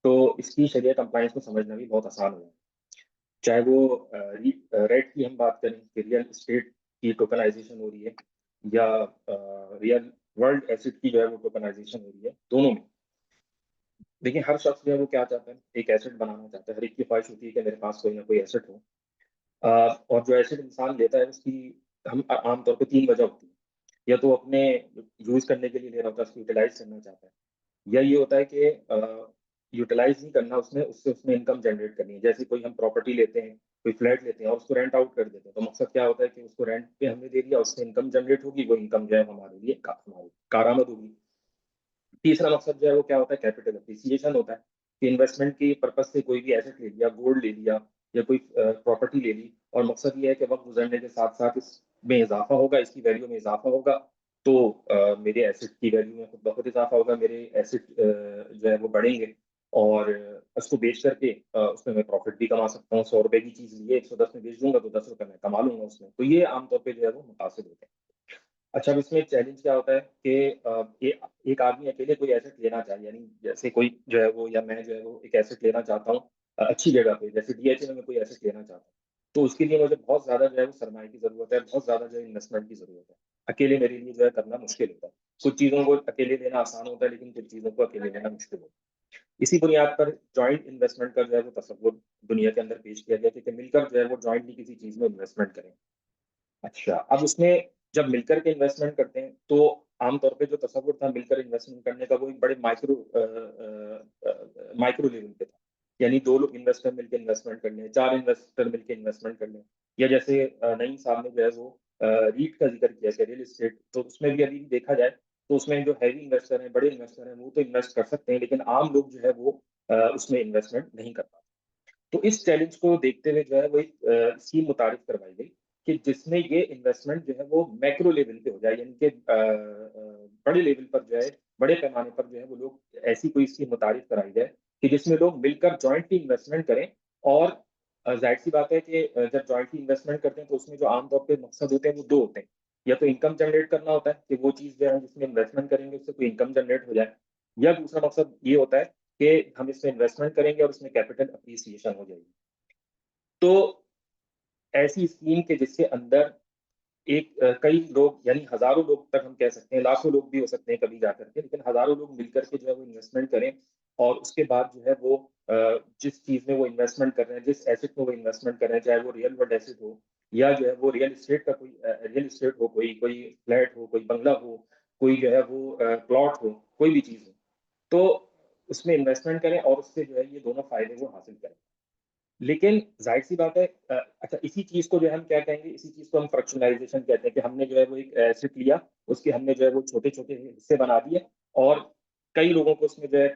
तो इसकी शरिया कंप्लाइंस को समझना भी बहुत आसान होगा। चाहे वो रेट की हम बात करें कि रियल एस्टेट की टोकनाइजेशन हो रही है या रियल वर्ल्ड एसेट की जो है वो टोकनाइजेशन हो रही है, दोनों में देखिए हर शख्स जो है वो क्या चाहता है, एक एसेट बनाना चाहता है। हर एक की ख्वाहिश होती है कि मेरे पास कोई ना कोई एसेट हो। और जो एसेट इंसान लेता है उसकी हम आमतौर पर तीन वजह होती है। या तो अपने यूज करने के लिए ले रहा होता है, उसको यूटिलाइज करना चाहता है, या ये होता है कि यूटिलाइज नहीं करना, उससे उसमें इनकम जनरेट करनी है। जैसे कोई हम प्रॉपर्टी लेते हैं, कोई फ्लैट लेते हैं और उसको रेंट आउट कर देते हैं, तो मकसद क्या होता है कि उसको रेंट पे हमने दे दिया, उससे इनकम जनरेट होगी, वो इनकम जो है हमारे लिए हमारी कारआमद होगी। तीसरा मकसद जो है वो क्या होता है, कैपिटल अप्रिसिएशन होता है कि इन्वेस्टमेंट की पर्पज से कोई भी एसेट ले लिया, गोल्ड ले लिया या कोई प्रॉपर्टी ले ली, और मकसद ये है कि वक्त गुजरने के साथ साथ इसमें इजाफा होगा, इसकी वैल्यू में इजाफा होगा, तो मेरे एसेट की वैल्यू में खुद ब खुद इजाफा होगा, मेरे एसेट जो है वो बढ़ेंगे और उसको बेच करके उसमें मैं प्रॉफिट भी कमा सकता हूँ। 100 रुपए की चीज लिए 110 में बेच दूंगा तो 10 रुपए मैं कमा लूंगा उसमें। तो ये आमतौर पर जो है वो मुतासिब होते हैं। अच्छा, अब इसमें चैलेंज क्या होता है कि एक आदमी अकेले कोई एसेट लेना चाहिए, यानी जैसे कोई जो है वो या मैं जो है वो एक एसेट लेना चाहता हूँ अच्छी जगह पे, जैसे डीएचए में मैं कोई एसेट लेना चाहता हूँ, तो उसके लिए मुझे बहुत ज्यादा जो है वो सरमाए की जरूरत है, बहुत ज्यादा जो है इन्वेस्टमेंट की जरूरत है। अकेले मेरे लिए जो है करना मुश्किल होता है। कुछ चीजों को अकेले लेना आसान होता है लेकिन कुछ चीजों को अकेले लेना मुश्किल होता है। इसी बुनियाद पर ज्वाइंट इन्वेस्टमेंट का जो है वो तस्वुर दुनिया के अंदर पेश किया गया कि मिलकर जो है वो ज्वाइंटली किसी चीज में इन्वेस्टमेंट करें। अच्छा, अब उसमें जब मिलकर के इन्वेस्टमेंट करते हैं तो आमतौर पे जो तस्वुर था मिलकर इन्वेस्टमेंट करने का वो एक बड़े माइक्रो लेवल पे था। यानी 2 लोग इन्वेस्टर मिलकर इन्वेस्टमेंट कर लें, 4 इन्वेस्टर मिलकर इन्वेस्टमेंट कर लें, या जैसे नईम साहब ने जो है वो रीट का जिक्र किया है, रियल एस्टेट, तो उसमें भी अभी देखा जाए तो उसमें जो हैवी इन्वेस्टर हैं, बड़े इन्वेस्टर हैं, वो तो इन्वेस्ट कर सकते हैं, लेकिन आम लोग जो है वो उसमें इन्वेस्टमेंट नहीं कर पाते। तो इस चैलेंज को देखते हुए जो है वो एक स्कीम मुतारिफ करवाई गई कि जिसमें ये इन्वेस्टमेंट जो है वो मैक्रो लेवल पे हो जाए, यानी कि बड़े लेवल पर जो है, बड़े पैमाने पर जो है वो लोग ऐसी कोई स्कीम मुतारिफ कराई जाए कि जिसमें लोग मिलकर जॉइंटली इन्वेस्टमेंट करें। और जाहिर सी बात है कि जब जॉइंटली इन्वेस्टमेंट करते हैं तो उसमें जो आमतौर पे मकसद होते हैं वो 2 होते हैं। या तो इनकम जनरेट करना होता है कि वो चीज़ जो है जिसमें इन्वेस्टमेंट करेंगे उससे कोई इनकम जनरेट हो जाए, या दूसरा मकसद ये होता है कि हम इसमें इन्वेस्टमेंट करेंगे और उसमें कैपिटल अप्रिसिएशन हो जाएगी। तो ऐसी स्कीम के जिसके अंदर एक कई लोग, यानी हजारों लोग तक हम कह सकते हैं, लाखों लोग भी हो सकते हैं कभी जाकर के, लेकिन हजारों लोग मिलकर के जो है वो इन्वेस्टमेंट करें, और उसके बाद जो है वो जिस चीज में वो इन्वेस्टमेंट कर रहे हैं, जिस एसेट में वो इन्वेस्टमेंट कर रहे हैं, चाहे वो रियल वर्ल्ड एसेट हो या जो है वो रियल एस्टेट का कोई रियल एस्टेट हो, कोई कोई फ्लैट हो, कोई बंगला हो, कोई जो है वो प्लॉट हो, कोई भी चीज हो, तो उसमें इन्वेस्टमेंट करें और उससे जो है ये दोनों फायदे वो हासिल करें। लेकिन जाहिर सी बात है, अच्छा, इसी चीज को जो है हम क्या कहेंगे, इसी चीज को हम फ्रैक्शनलाइजेशन कहते हैं कि हमने जो है वो एक एसेट लिया, उसके हमने जो है वो छोटे छोटे हिस्से बना दिए, और कई लोगों को उसमें जो है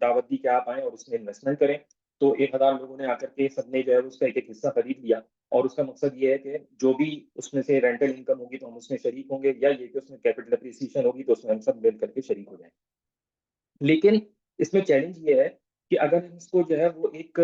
दावत दी कि आप आए और उसमें इन्वेस्टमेंट करें। तो 1000 लोगों ने आकर के सबने जो है उसका एक एक हिस्सा खरीद लिया, और उसका मकसद ये है कि जो भी उसमें से रेंटल इनकम होगी तो हम उसमें शरीक होंगे, या ये कि उसमें कैपिटल अप्रिसिएशन होगी तो उसमें हम सब मिल करके शरीक हो जाएंगे। लेकिन इसमें चैलेंज ये है कि अगर हम इसको जो है वो एक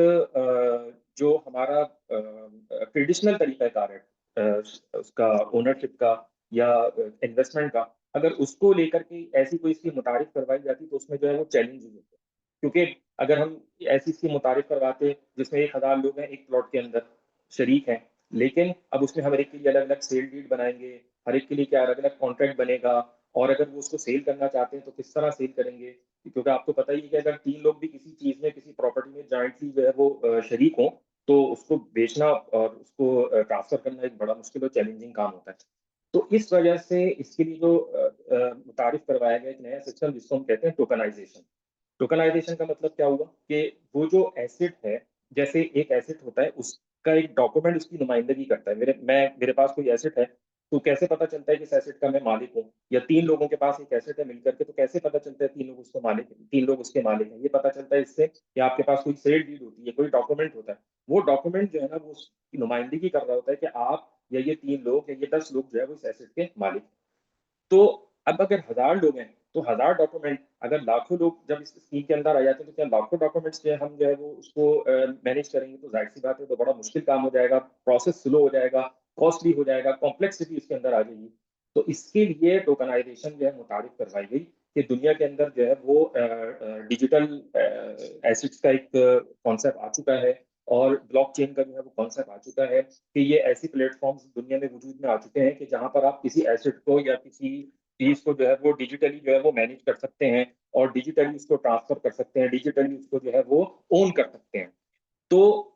जो हमारा ट्रेडिशनल तरीकाकार है उसका ओनरशिप का या इन्वेस्टमेंट का, अगर उसको लेकर के ऐसी कोई स्कीम मुतारिफ करवाई जाती तो उसमें जो है वो चैलेंज होते, क्योंकि अगर हम ऐसी स्कीम मुतारिफ करवाते जिसमें 1000 लोग हैं एक प्लॉट के अंदर शरीक हैं, लेकिन अब उसमें हम हर एक के लिए अलग अलग सेल डीड बनाएंगे, हर एक के लिए क्या अलग अलग कॉन्ट्रैक्ट बनेगा, और अगर वो उसको सेल करना चाहते हैं तो किस तरह सेल करेंगे, क्योंकि आपको पता ही है कि अगर 3 लोग भी किसी चीज में, किसी प्रॉपर्टी में जॉइंटली जो है वो शरीक हो, तो उसको बेचना और उसको ट्रांसफर करना एक बड़ा मुश्किल और चैलेंजिंग काम होता है। तो इस वजह से इसके लिए जो मुतारिफ करवाया गया एक नया सिस्टम जिसको हम कहते हैं टोकनाइजेशन। टोकनाइजेशन का मतलब क्या हुआ कि वो जो एसेट है, जैसे एक एसेट होता है उसका एक डॉक्यूमेंट उसकी नुमाइंदगी करता है, मेरे पास कोई एसेट है, तो कैसे पता चलता है कि इस एसेट का मैं मालिक हूँ, या 3 लोगों के पास एक एसेट है मिलकर के, तो कैसे पता चलता है 3 लोग उसको मालिक हैं, 3 लोग उसके मालिक हैं, ये पता चलता है इससे कि आपके पास कोई सेल डीड होती है, कोई डॉक्यूमेंट होता है, वो डॉक्यूमेंट जो है ना वो उसकी नुमाइंदगी कर रहा होता है कि आप या ये 3 लोग या ये 10 लोग जो है वो इस एसेट के मालिक हैं। तो अब अगर 1000 लोग हैं तो 1000 डॉक्यूमेंट, अगर लाखों लोग जब इस स्कीम के अंदर आ जाते हैं तो क्या लाखों डॉक्यूमेंट्स जो है हम जो है वो उसको मैनेज करेंगे, तो जाहिर सी बात है तो बड़ा मुश्किल काम हो जाएगा, प्रोसेस स्लो हो जाएगा, कॉस्टली हो जाएगा, कॉम्प्लेक्सिटी इसके अंदर आ जाएगी। तो इसके लिए टोकनाइजेशन जो है मुतारिफ करवाई गई कि दुनिया के अंदर जो है वो डिजिटल एसेट्स का एक कॉन्सेप्ट आ चुका है, और ब्लॉकचेन का जो है वो कॉन्सेप्ट आ चुका है कि ये ऐसी प्लेटफॉर्म्स दुनिया में वजूद में आ चुके हैं कि जहां पर आप किसी एसेट को या किसी चीज को जो है वो डिजिटली जो है वो मैनेज कर सकते हैं, और डिजिटली उसको ट्रांसफर कर सकते हैं, डिजिटली उसको जो है वो ओन कर सकते हैं। तो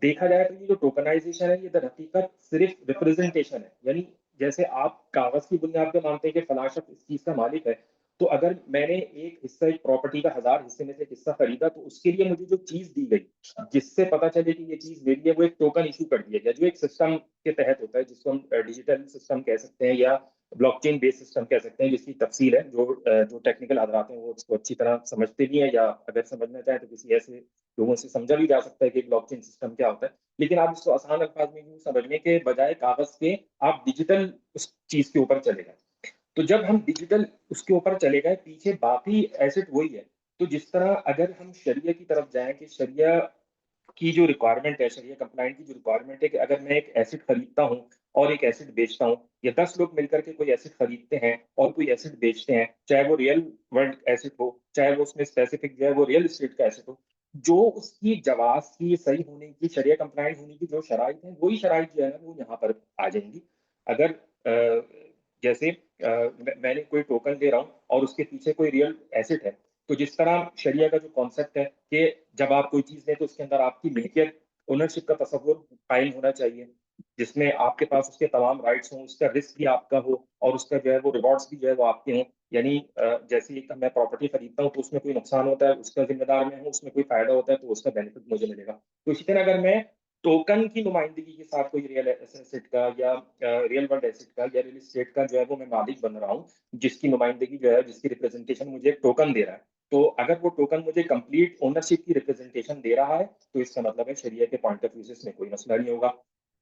देखा जाए तो ये जो टोकनाइजेशन है ये दर हकीकत सिर्फ रिप्रेजेंटेशन है, यानी जैसे आप कागज की बुनियाद पे मानते हैं कि फलां शख्स इस चीज का मालिक है, तो अगर मैंने एक हिस्सा, एक प्रॉपर्टी का 1000 हिस्से में से एक हिस्सा खरीदा, तो उसके लिए मुझे जो चीज दी गई जिससे पता चले कि ये चीज मेरी है, वो एक टोकन इशू कर दिया गया, जो एक सिस्टम के तहत होता है जिसको हम डिजिटल सिस्टम कह सकते हैं या ब्लॉकचेन बेस्ड सिस्टम कह सकते हैं, जिसकी तफसील है जो टेक्निकल हजरात हैं वो उसको अच्छी तरह समझते भी हैं, या अगर समझना चाहें तो किसी ऐसे लोगों से समझा भी जा सकता है कि ब्लॉकचेन सिस्टम क्या होता है। लेकिन आप इसको आसान अल्फाज में यूं समझने के बजाय कागज के आप डिजिटल उस चीज के ऊपर चले गए। तो जब हम डिजिटल उसके ऊपर चले गए, पीछे बाकी एसेट वही है। तो जिस तरह अगर हम शरिया की तरफ जाएं कि शरिया की जो रिक्वायरमेंट है, शरिया कंप्लाइंट की जो रिक्वायरमेंट है कि अगर मैं एक एसेट खरीदता हूं और एक एसेट बेचता हूं, या 10 लोग मिलकर के कोई एसेट खरीदते हैं और कोई एसेट बेचते हैं, चाहे वो रियल वर्ल्ड एसेट हो, चाहे वो उसमें स्पेसिफिक जो है वो रियल एस्टेट का एसेट हो, जो उसकी जवाज की सही होने की, शरिया कंप्लाइंट होने की जो शराइत है, वही शराइत जो है ना वो यहाँ पर आ जाएंगी। अगर जैसे मैंने कोई टोकन दे रहा हूँ और उसके पीछे कोई रियल एसेट है, तो जिस तरह शरिया का जो कॉन्सेप्ट है कि जब आप कोई चीज दें तो उसके अंदर आपकी मिल्कियत, ओनरशिप का तस्वुर कायम होना चाहिए, जिसमें आपके पास उसके तमाम राइट्स हों, उसका रिस्क भी आपका हो और उसका जो है वो रिवॉर्ड्स भी जो है वो आपके हों, यानी जैसे एक मैं प्रॉपर्टी खरीदता हूँ तो उसमें कोई नुकसान होता है उसका जिम्मेदार मैं हूँ, उसमें कोई फायदा होता है तो उसका बेनिफिट मुझे मिलेगा। तो इसी तरह अगर मैं टोकन की नुमाइंदगी के साथ कोई रियल एसेट का या रियल वर्ल्ड एसेट का या रियल एस्टेट का जो है वो मैं मालिक बन रहा हूँ, जिसकी नुमाइंदगी जो है, जिसकी रिप्रेजेंटेशन मुझे एक टोकन दे रहा है, तो अगर वो टोकन मुझे कंप्लीट ओनरशिप की रिप्रेजेंटेशन दे रहा है तो इसका मतलब है शरिया के पॉइंट ऑफ व्यू से इसमें कोई मसला नहीं होगा।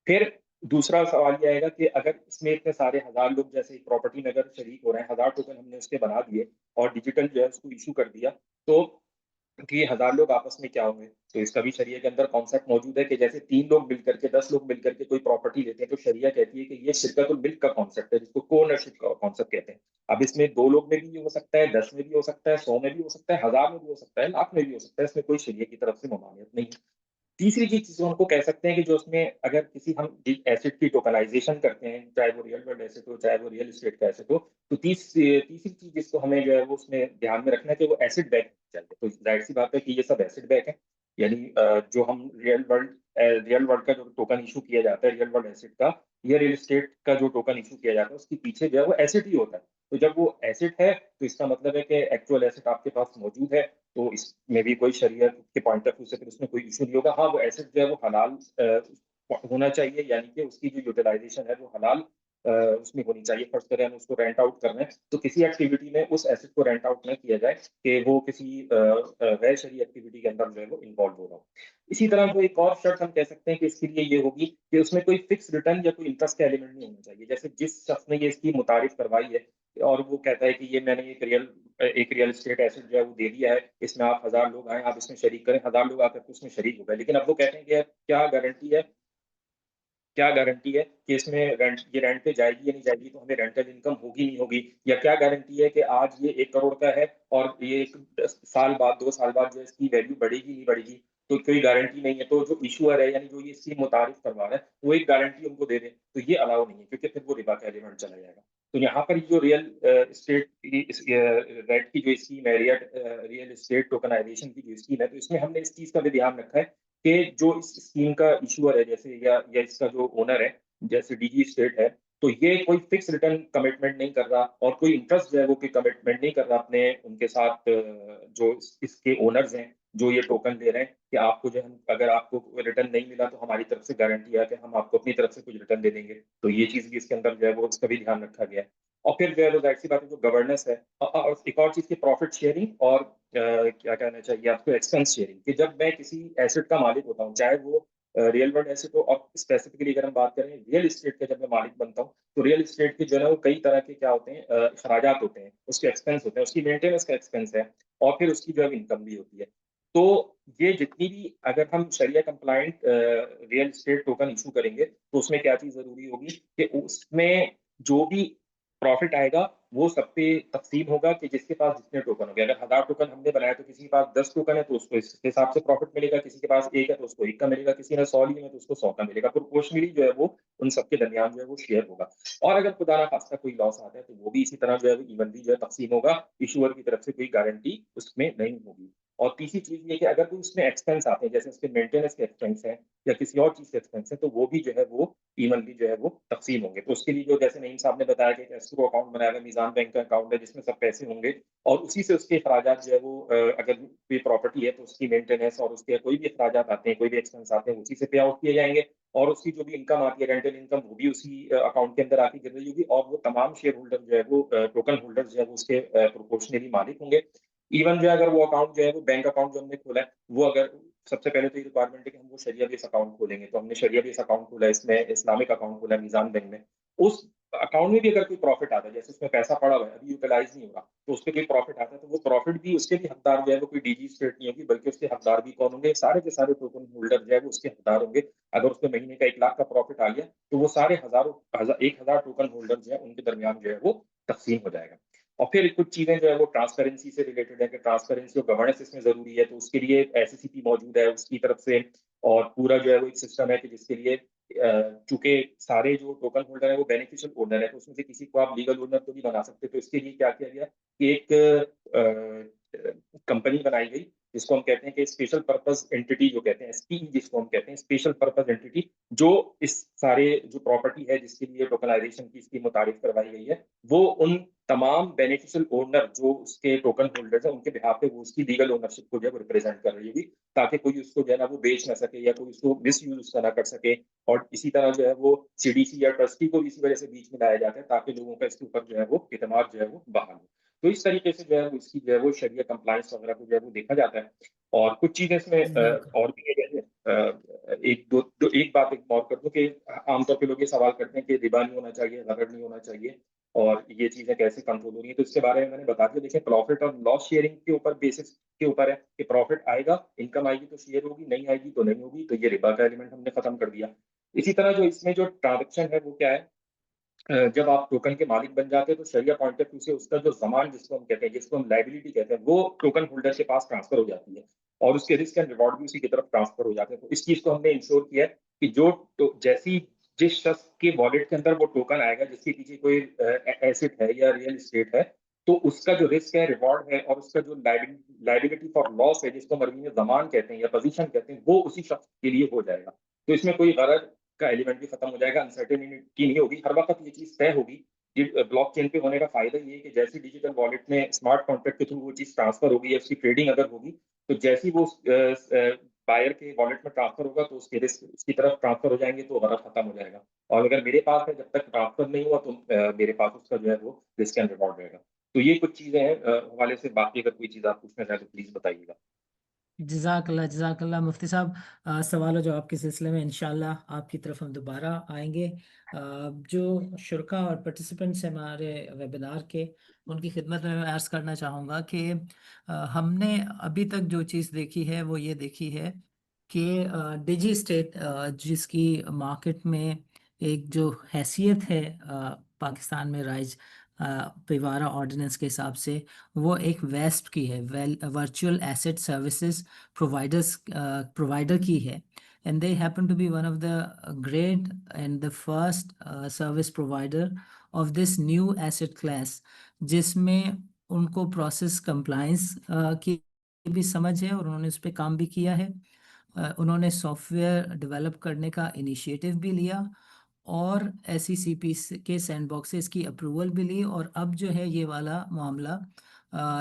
फिर दूसरा सवाल ये आएगा कि अगर इसमें इतने सारे हजार लोग जैसे एक प्रॉपर्टी में अगर शरीक हो रहे हैं, हजार टोकन हमने उसके बना दिए और डिजिटल जो है उसको इशू कर दिया, तो कि ये हजार लोग आपस में क्या होंगे? तो इसका भी शरिया के अंदर कॉन्सेप्ट मौजूद है कि जैसे 3 लोग मिलकर के 10 लोग मिलकर के कोई प्रॉपर्टी लेते हैं तो शरिया कहती है कि ये शिरकतुल मिल्क का कॉन्सेप्ट है, जिसको को ओनरशिप का कॉन्सेप्ट कहते हैं। अब इसमें 2 लोग में भी हो सकता है, 10 में भी हो सकता है, 100 में भी हो सकता है, 1000 में भी हो सकता है, लाख में भी हो सकता है, इसमें कोई शरिया की तरफ से ममानियत नहीं है। तीसरी चीज जिसको हमको कह सकते हैं कि जो उसमें अगर किसी हम एसेट की टोकनाइजेशन करते हैं, चाहे वो रियल वर्ल्ड एसेट हो, चाहे वो रियल एस्टेट का एसेट हो, तो तीसरी चीज जिसको हमें जो है वो उसमें ध्यान में रखना है कि वो एसिड बैक चाहिए। तो जाहिर सी बात है कि ये सब एसिड बैक है, यानी जो हम रियल वर्ल्ड का जो टोकन इशू किया जाता है, रियल वर्ल्ड एसेट का या रियल एस्टेट का जो टोकन इशू किया जाता है, उसके पीछे जो है वो एसेट ही होता है। तो जब वो एसेट है तो इसका मतलब है कि एक्चुअल एसेट आपके पास मौजूद है, तो इसमें भी कोई शरीयत के पॉइंट ऑफ व्यू से फिर उसमें कोई इशू नहीं होगा। हाँ, वो एसेट जो है वो हलाल होना चाहिए, यानी कि उसकी जो यूटिलाइजेशन है वो हलाल उसमें होनी चाहिए। फर्स्ट करें हम उसको रेंट आउट कर रहे हैं तो किसी एक्टिविटी में उस एसेट को रेंट आउट न किया जाए कि वो किसी गैर शरई एक्टिविटी के अंदर जो है वो इन्वॉल्व हो रहा हो। इसी तरह को एक और शर्त हम कह सकते हैं कि इसके लिए ये होगी कि उसमें कोई फिक्स रिटर्न या कोई इंटरेस्ट का एलिमेंट नहीं होना चाहिए। जैसे जिस शख्स ने ये स्कीम मुतारिफ करवाई है और वो कहता है कि ये मैंने एक रियल एस्टेट एसेट जो है वो दे दिया है, इसमें आप 1000 लोग आए, आप इसमें शरीक करें, 1000 लोग आकर के उसमें शरीक हो गए, लेकिन अब वो कहते हैं कि यार क्या गारंटी है कि इसमें ये रेंट पे जाएगी या नहीं जाएगी, तो हमें रेंटल इनकम होगी नहीं होगी, या क्या गारंटी है कि आज ये 1 करोड़ का है और ये 10 साल बाद 2 साल बाद जो है इसकी वैल्यू बढ़ेगी नहीं बढ़ेगी, तो कोई गारंटी नहीं है। तो जो इशूअर है, यानी जो ये स्कीम मुतारिफ करवा रहा है, वो एक गारंटी हमको दे दे, तो ये अलाउ नहीं है, क्योंकि फिर वो रिबा का एलिमेंट चला जाएगा। तो यहाँ पर जो रियल एस्टेट की रेट की जो स्कीम है, रियल एस्टेट टोकनाइजेशन की जो स्कीम है, तो इसमें हमने इस चीज का भी ध्यान रखा है कि जो इस स्कीम का इशूअर है, जैसे या इसका जो ओनर है, जैसे डीजी स्टेट है, तो ये कोई फिक्स रिटर्न कमिटमेंट नहीं कर रहा और कोई इंटरेस्ट जो है वो कोई कमिटमेंट नहीं कर रहा अपने उनके साथ जो इसके ओनर्स हैं, जो ये टोकन दे रहे हैं कि आपको जो हम अगर आपको रिटर्न नहीं मिला तो हमारी तरफ से गारंटी है कि हम आपको अपनी तरफ से कुछ रिटर्न दे देंगे। तो ये चीज भी इसके अंदर जो है वो इसका भी ध्यान रखा गया है। और फिर जो है वो जाहिर सी बात है, जो गवर्नेंस है, और एक और चीज की प्रॉफिट शेयरिंग और क्या कहना चाहिए आपको, एक्सपेंस शेयरिंग, कि जब मैं किसी एसेट का मालिक होता हूँ, चाहे वो रियल वर्ल्ड एसेट हो, और स्पेसिफिकली अगर हम बात करें रियल एस्टेट का, जब मैं मालिक बनता हूँ तो रियल एस्टेट के जो है वो कई तरह के क्या होते हैं, अखराजात होते हैं, उसके एक्सपेंस होते हैं, उसकी मेंटेनेंस का एक्सपेंस है, और फिर उसकी जो है इनकम भी होती है। तो ये जितनी भी अगर हम sharia compliant real estate token issue करेंगे तो उसमें क्या चीज जरूरी होगी कि उसमें जो भी प्रॉफिट आएगा वो सब पे तकसीम होगा, कि जिसके पास जितने टोकन हो गए। अगर 1000 टोकन हमने बनाया तो किसी के पास 10 टोकन है तो उसको इस हिसाब से प्रॉफिट मिलेगा, किसी के पास 1 है तो उसको 1 का मिलेगा, किसी ने 100 लिए हैं तो उसको 100 का मिलेगा। प्रोपोर्शनली जो है वो उन सबके दरमियान जो है वो शेयर होगा। और अगर खुदा ना खास्ता कोई लॉस आता है तो वो भी इसी तरह जो है वो इवनली जो है तकसीम होगा, इशूअर की तरफ से कोई गारंटी उसमें नहीं होगी। और तीसरी चीज ये कि अगर कोई उसमें एक्सपेंस आते हैं, जैसे उसके मेंटेनेंस के एक्सपेंस है या किसी और चीज के एक्सपेंस है, तो वो भी जो है वो इवनली जो है वो तकसीम होंगे। तो उसके लिए जो जैसे नईम साहब ने बताया कि एस्क्रो अकाउंट बनाया हुआ है, मीजान बैंक का अकाउंट है जिसमें सब पैसे होंगे, और उसी से उसके अखराजात जो है वो अगर कोई प्रॉपर्टी है तो उसकी मेंटेनेंस और उसके कोई भी अखराजात आते हैं, कोई भी एक्सपेंस आते हैं, उसी से पे आउट किए जाएंगे, और उसकी जो भी इनकम आती है, रेंटल इनकम, वो भी उसी अकाउंट के अंदर आके गिर रही होगी, और वो तमाम शेयर होल्डर जो है वो टोकन होल्डर जो है वो उसके प्रोपोर्शनली मालिक होंगे। इवन जो है अगर वो अकाउंट जो है वो बैंक अकाउंट जो हमने खोला है, वो अगर सबसे पहले तो ये रिक्वायरमेंट है कि हम वो शरिया बेस अकाउंट खोलेंगे, तो हमने शरिया बेस अकाउंट खोला है, इसमें इस्लामिक अकाउंट खोला है मीजान बैंक में। उस अकाउंट में भी अगर कोई प्रॉफिट आता है, जैसे उसमें पैसा पड़ा हुआ है अभी यूटिलाइज नहीं हो रहा, तो उसके कोई प्रॉफिट आता है, तो वो प्रॉफिट भी उसके भी हकदार जो है वो कोई डीजी स्टेट नहीं होगी, बल्कि उसके हकदार भी कौन होंगे, सारे के सारे टोकन होल्डर जो है वो उसके हकदार होंगे। अगर उसमें महीने का 1 लाख का प्रॉफिट आ गया तो वो सारे 1000 टोकन होल्डर जो है उनके दरमियान जो है वो तकसीम हो जाएगा। और फिर कुछ चीजें जो है वो ट्रांसपेरेंसी से रिलेटेड है, कि ट्रांसपेरेंसी और गवर्नेंस इसमें जरूरी है, तो उसके लिए एससीसीपी मौजूद है उसकी तरफ से, और पूरा जो है वो एक सिस्टम है कि जिसके लिए चूंकि सारे जो टोकन होल्डर है वो बेनिफिशियल ओनर है, तो उसमें से किसी को आप लीगल ओनर तो नहीं बना सकते, तो इसके लिए क्या किया गया कि एक कंपनी बनाई गई जिसको हम कहते हैं कि स्पेशल पर्पस एंटिटी जो कहते हैं, SPE जिसको हम कहते हैं, स्पेशल पर्पस एंटिटी, जो इस सारे जो प्रॉपर्टी है जिसके लिए टोकनाइजेशन की स्कीम मुतारिफ करवाई गई है, वो उन तमाम बेनिफिशियल ओनर जो उसके टोकन होल्डर्स हैं उनके बिहाफ पे वो उसकी लीगल ओनरशिप को जो है रिप्रेजेंट कर रही होगी, ताकि कोई उसको जो है ना वो बेच ना सके या कोई उसको मिस यूज उसका ना कर सके। और इसी तरह जो है वो CDC या ट्रस्टी को भी इसी वजह से बीच में लाया जाता है, ताकि लोगों का इसके ऊपर जो है वो इतमाद जो है वो बहाल हो। तो इस तरीके से जो है वो इसकी जो है वो शरिया कंप्लायंस वगैरह को जो है वो देखा जाता है। और कुछ चीजें इसमें और भी है, जैसे एक बात एक और कर दूं कि आमतौर पे लोग ये सवाल करते हैं कि रिबा नहीं होना चाहिए, गरर नहीं होना चाहिए, और ये चीजें कैसे कंट्रोल हो रही है। तो इसके बारे में मैंने बता दिया। देखिए, प्रॉफिट और लॉस शेयरिंग के ऊपर बेसिस के ऊपर है कि प्रॉफिट आएगा, इनकम आएगी तो शेयर होगी, नहीं आएगी तो नहीं होगी, तो ये रिबा का एलिमेंट हमने खत्म कर दिया। इसी तरह जो इसमें जो ट्रांजेक्शन है वो क्या है, जब आप टोकन के मालिक बन जाते हैं तो शरिया पॉइंट ऑफ व्यू से उसका जो जमान जिसको हम कहते हैं, जिसको हम लाइबिलिटी कहते हैं, वो टोकन होल्डर के पास ट्रांसफर हो जाती है और उसके रिस्क एंड रिवॉर्ड भी उसी की तरफ ट्रांसफर हो जाते हैं। तो इस चीज को हमने इंश्योर किया है कि जो जैसी जिस शख्स के वॉलेट के अंदर वो टोकन आएगा, जिसके पीछे कोई एसेट है या रियल एस्टेट है, तो उसका जो रिस्क है, रिवॉर्ड है, और उसका जो लाइबिलिटी फॉर लॉस है, जिसको हम अरबी में जमान कहते हैं या पोजीशन कहते हैं, वो उसी शख्स के लिए हो जाएगा। तो इसमें कोई गरज का एलिमेंट भी खत्म हो जाएगा, अनसर्टेनिटी नहीं होगी, हर वक्त ये चीज तय होगी। ब्लॉकचेन पे होने का फायदा ये है कि जैसी डिजिटल वॉलेट में स्मार्ट कॉन्ट्रैक्ट के थ्रू वो चीज ट्रांसफर होगी या उसकी ट्रेडिंग अगर होगी, तो जैसी वो बायर के वॉलेट में ट्रांसफर होगा तो उसके रिस्क उसकी तरफ ट्रांसफर हो जाएंगे, तो गरज खत्म हो जाएगा। और अगर मेरे पास है, जब तक ट्रांसफर नहीं हुआ, तो मेरे पास उसका जो है वो रिस्क एंड रिवॉर्ड रहेगा। तो ये कुछ चीजें हैं हवाले से। बाकी अगर कोई चीज आप पूछना चाहें तो प्लीज बताइएगा। जज़ाकल्लाह मुफ्ती साहब। सवाल और जवाब के सिलसिले में इंशाल्लाह आपकी तरफ हम दोबारा आएंगे। जो शुरका और पार्टिसिपेंट्स हैं हमारे वेबिनार के, उनकी खिदमत में मैं अर्ज़ करना चाहूँगा कि हमने अभी तक जो चीज़ देखी है वो ये देखी है कि डिजी स्टेट जिसकी मार्केट में एक जो हैसियत है पाकिस्तान में राइज पिवारा ऑर्डिनेंस के हिसाब से, वो एक वेस्प की है, वर्चुअल एसेट सर्विसेज प्रोवाइडर की है। And they happen to be one of the great and the first service provider of this new asset class, जिसमें उनको प्रोसेस कंप्लायंस की भी समझ है और उन्होंने उस पर काम भी किया है। उन्होंने सॉफ्टवेयर डेवलप करने का इनिशिएटिव भी लिया और SECP के सैंडबॉक्सेस की अप्रूवल भी ली, और अब जो है ये वाला मामला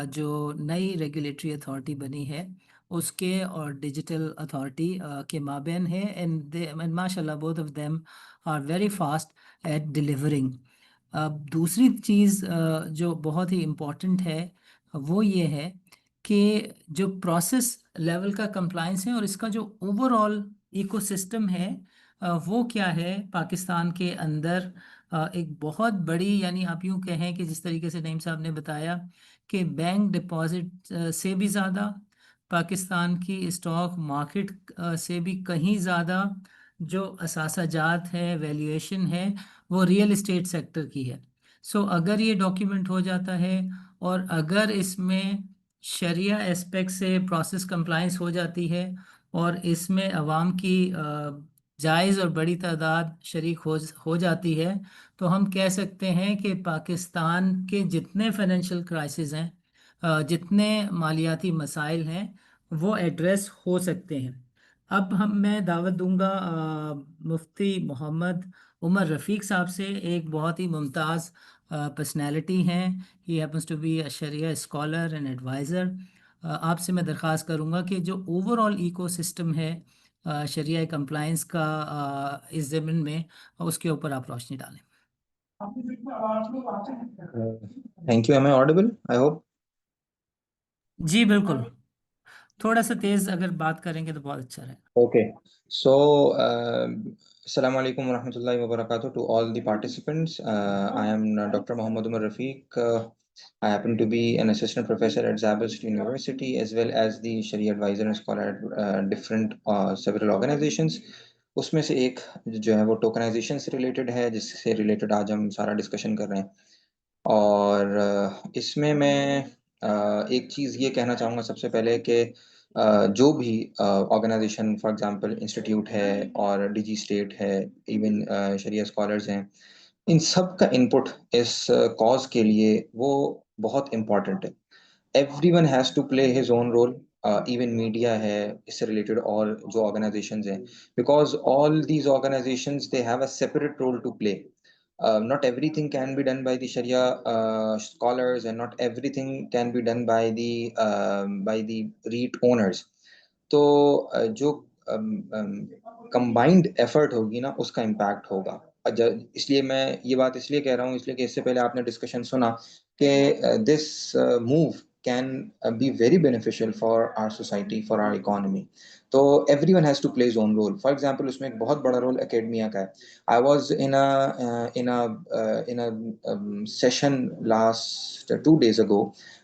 जो नई रेगुलेटरी अथॉरिटी बनी है उसके और डिजिटल अथॉरिटी के माबैन है। एंड माशाल्लाह both of them are very fast at delivering. अब दूसरी चीज़ जो बहुत ही इम्पॉर्टेंट है वो ये है कि जो प्रोसेस लेवल का कंप्लायंस है और इसका जो ओवरऑल इकोसिस्टम है वो क्या है पाकिस्तान के अंदर। एक बहुत बड़ी, यानी आप यूँ कहें कि जिस तरीके से नईम साहब ने बताया कि बैंक डिपॉजिट से भी ज़्यादा, पाकिस्तान की स्टॉक मार्केट से भी कहीं ज़्यादा जो असासाजात है, वैल्यूएशन है, वो रियल एस्टेट सेक्टर की है। सो अगर ये डॉक्यूमेंट हो जाता है और अगर इसमें शरिया एस्पेक्ट से प्रोसेस कंप्लायंस हो जाती है और इसमें अवाम की जायज़ और बड़ी तादाद शरीक हो जाती है, तो हम कह सकते हैं कि पाकिस्तान के जितने फाइनेंशियल क्राइसिस हैं, जितने मालियाती मसाइल हैं, वो एड्रेस हो सकते हैं। अब मैं दावत दूंगा मुफ्ती मोहम्मद उमर रफ़ीक साहब से। एक बहुत ही मुमताज़ पर्सनैलिटी हैं, he happens to be a sharia scholar and advisor. आपसे मैं दरख्वास्त करूंगा कि जो ओवरऑल इकोसिस्टम है शरिया कंप्लायंस का इस ज़मीन में, उसके ऊपर आप रोशनी डालें। Thank you. Am I audible? I hope. जी बिल्कुल, थोड़ा सा तेज़ अगर बात करेंगे तो बहुत अच्छा रहेगा। Okay. So, Assalamu alaikum wa rahmatullahi wa barakatuh to all the participants. I am Dr. Muhammad Umar Rafiq. I happen to be an assistant professor at Zabist University, as well as the Sharia advisor and scholar at different several organizations. उसमें से एक जो है वो tokenization से related है, जिससे related आज हम सारा डिस्कशन कर रहे हैं। और इसमें मैं एक चीज़ ये कहना चाहूँगा सबसे पहले कि जो भी ऑर्गेनाइजेशन, फॉर एग्जांपल इंस्टीट्यूट है और डिजी स्टेट है, इवन शरिया स्कॉलर्स हैं, इन सब का इनपुट इस कॉज के लिए वो बहुत इम्पॉर्टेंट है। Everyone has to play his own role even media है, इससे रिलेटेड और जो ऑर्गेनाइजेशंस हैं, because all these organisations they have a separate role to play. Not everything can be done by the Sharia scholars, and not everything can be done by the REIT owners. तो जो combined effort होगी ना, उसका impact होगा. इसलिए मैं ये बात इसलिए कह रहा हूँ, इसलिए कि इससे पहले आपने डिस्कशन सुना कि this move can be very beneficial for our society, for our economy. तो everyone has to play his own role. For example, उसमें एक बहुत बड़ा रोल एकेडमिया का है. I was in a session last 2 days ago,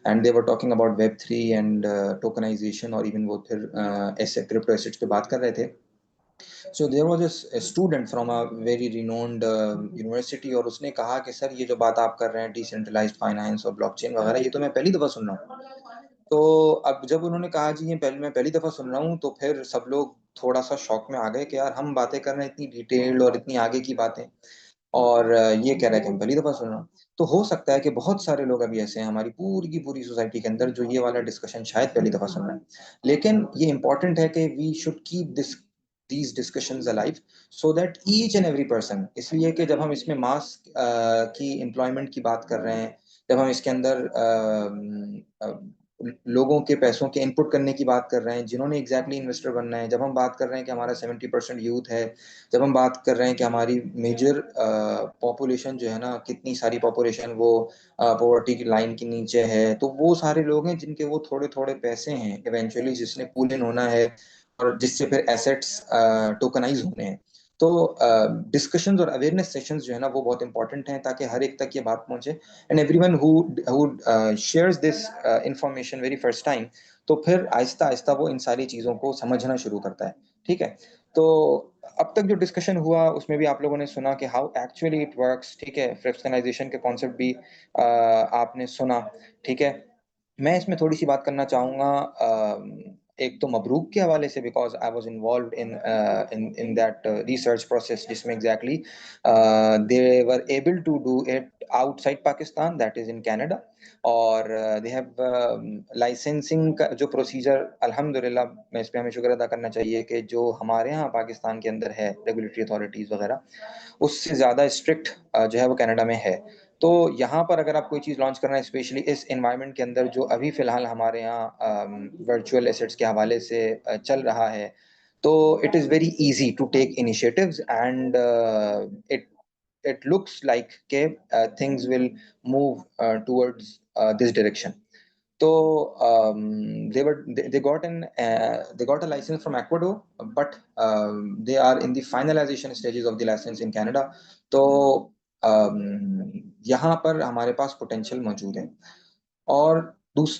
and they were talking about Web3 and tokenization, और even वो फिर crypto assets पे बात कर रहे थे. So there was a student from a very renowned university, और उसने कहा कि सर ये जो बात आप कर रहे हैं डिसेंट्रलाइज्ड फाइनेंस और ब्लॉकचेन वगैरह, ये तो मैं पहली दफ़ा सुन रहा हूँ. तो अब जब उन्होंने कहा जी ये मैं पहली दफ़ा सुन रहा हूँ, तो फिर सब लोग थोड़ा सा शॉक में आ गए कि यार हम बातें कर रहे हैं इतनी डिटेल्ड और इतनी आगे की बातें, और ये कह रहा है कि हम पहली दफ़ा सुन रहा हूँ. तो हो सकता है कि बहुत सारे लोग अभी ऐसे हैं हमारी पूरी की पूरी सोसाइटी के अंदर जो ये वाला डिस्कशन शायद पहली दफ़ा सुन रहे हैं. लेकिन ये इंपॉर्टेंट है कि we should keep these discussions alive, so that each and every person, इसलिए कि जब हम इसमें मास की एम्प्लॉयमेंट की बात कर रहे हैं, जब हम इसके अंदर लोगों के पैसों के इनपुट करने की बात कर रहे हैं जिन्होंने एग्जैक्टली इन्वेस्टर बनना है, जब हम बात कर रहे हैं कि हमारा 70% यूथ है, जब हम बात कर रहे हैं कि हमारी मेजर पॉपुलेशन जो है ना, कितनी सारी पॉपुलेशन वो पॉवर्टी की लाइन के नीचे है, तो वो सारे लोग हैं जिनके वो थोड़े थोड़े पैसे हैं इवेंचुअली जिसने पूल इन होना है और जिससे फिर एसेट्स टोकनाइज होने हैं. तो डिस्कशंस और अवेयरनेस सेशंस जो है ना वो बहुत इंपॉर्टेंट हैं ताकि हर एक तक ये बात पहुंचे, and everyone who shares this information very first time, तो फिर आहिस्ता आहिस्ता वो इन सारी चीज़ों को समझना शुरू करता है. ठीक है, तो अब तक जो डिस्कशन हुआ उसमें भी आप लोगों ने सुना कि हाउ एक्चुअली इट वर्क्स. ठीक है, फ्रैक्शनलाइजेशन के कॉन्सेप्ट भी आपने सुना. ठीक है, मैं इसमें थोड़ी सी बात करना चाहूँगा एक तो मबरूक के हवाले से, because I was involved in that research process जिसमें exactly they were able to do it outside Pakistan, that is in Canada, और दे हैव लाइसेंसिंग का जो प्रोसीजर, अल्हम्दुलिल्लाह मैं इस पे हमें शुक्र अदा करना चाहिए कि जो हमारे यहाँ पाकिस्तान के अंदर है रेगुलेटरी अथॉरिटीज़ वगैरह, उससे ज़्यादा स्ट्रिक्ट जो है वो कनाडा में है. तो यहाँ पर अगर आप कोई चीज़ लॉन्च करना है, स्पेशली इस एनवायरनमेंट के अंदर जो अभी फ़िलहाल हमारे यहाँ वर्चुअल एसेट्स के हवाले से चल रहा है, तो it is very easy to take initiatives, and it looks like things will move towards this direction. So they got a license from Ecuador, but they are in the finalization stages of the license in Canada. तो यहाँ पर हमारे पास potential मौजूद है. और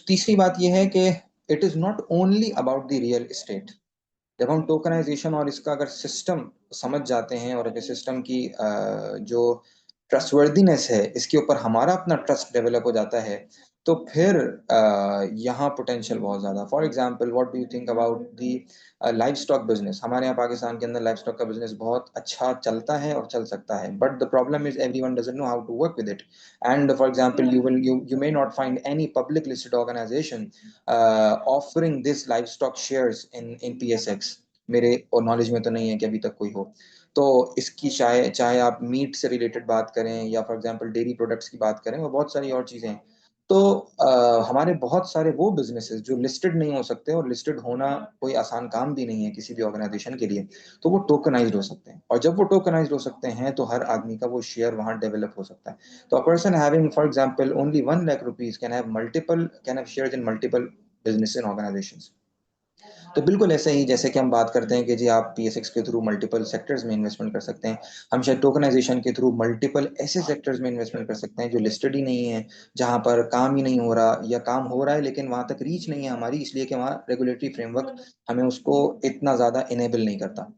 तीसरी बात यह है कि it is not only about the real estate. जब हम टोकनाइजेशन और इसका अगर सिस्टम समझ जाते हैं और अगर सिस्टम की जो ट्रस्टवर्दीनेस है इसके ऊपर हमारा अपना ट्रस्ट डेवलप हो जाता है, तो फिर यहाँ पोटेंशियल बहुत ज़्यादा. For example, what do you think about the live stock business? हमारे यहाँ पाकिस्तान के अंदर लाइव स्टॉक का बिजनेस बहुत अच्छा चलता है और चल सकता है, but the problem is everyone doesn't know how to work with it. And for example, you may not find any public listed organization offering this livestock shares in PSX. मेरे और नॉलेज में तो नहीं है कि अभी तक कोई हो. तो इसकी चाहे आप मीट से रिलेटेड बात करें या फॉर एग्जांपल डेयरी प्रोडक्ट्स की बात करें और बहुत सारी और चीज़ें हैं. तो हमारे बहुत सारे वो बिजनेसेस जो लिस्टेड नहीं हो सकते, और लिस्टेड होना कोई आसान काम भी नहीं है किसी भी ऑर्गेनाइजेशन के लिए, तो वो टोकनाइज्ड हो सकते हैं. और जब वो टोकनाइज्ड हो सकते हैं तो हर आदमी का वो शेयर वहाँ डेवलप हो सकता है. तो a person having for example only 1 lakh rupees can have shares in multiple business and organisations. तो बिल्कुल ऐसे ही जैसे कि हम बात करते हैं कि जी आप PSX के थ्रू मल्टीपल सेक्टर्स में इन्वेस्टमेंट कर सकते हैं, हम शायद टोकनाइजेशन के थ्रू मल्टीपल ऐसे सेक्टर्स में इन्वेस्टमेंट कर सकते हैं जो लिस्टेड ही नहीं है, जहां पर काम ही नहीं हो रहा या काम हो रहा है लेकिन वहां तक रीच नहीं है हमारी, इसलिए कि वहाँ रेगुलेटरी फ्रेमवर्क हमें उसको इतना ज़्यादा इनेबल नहीं करता.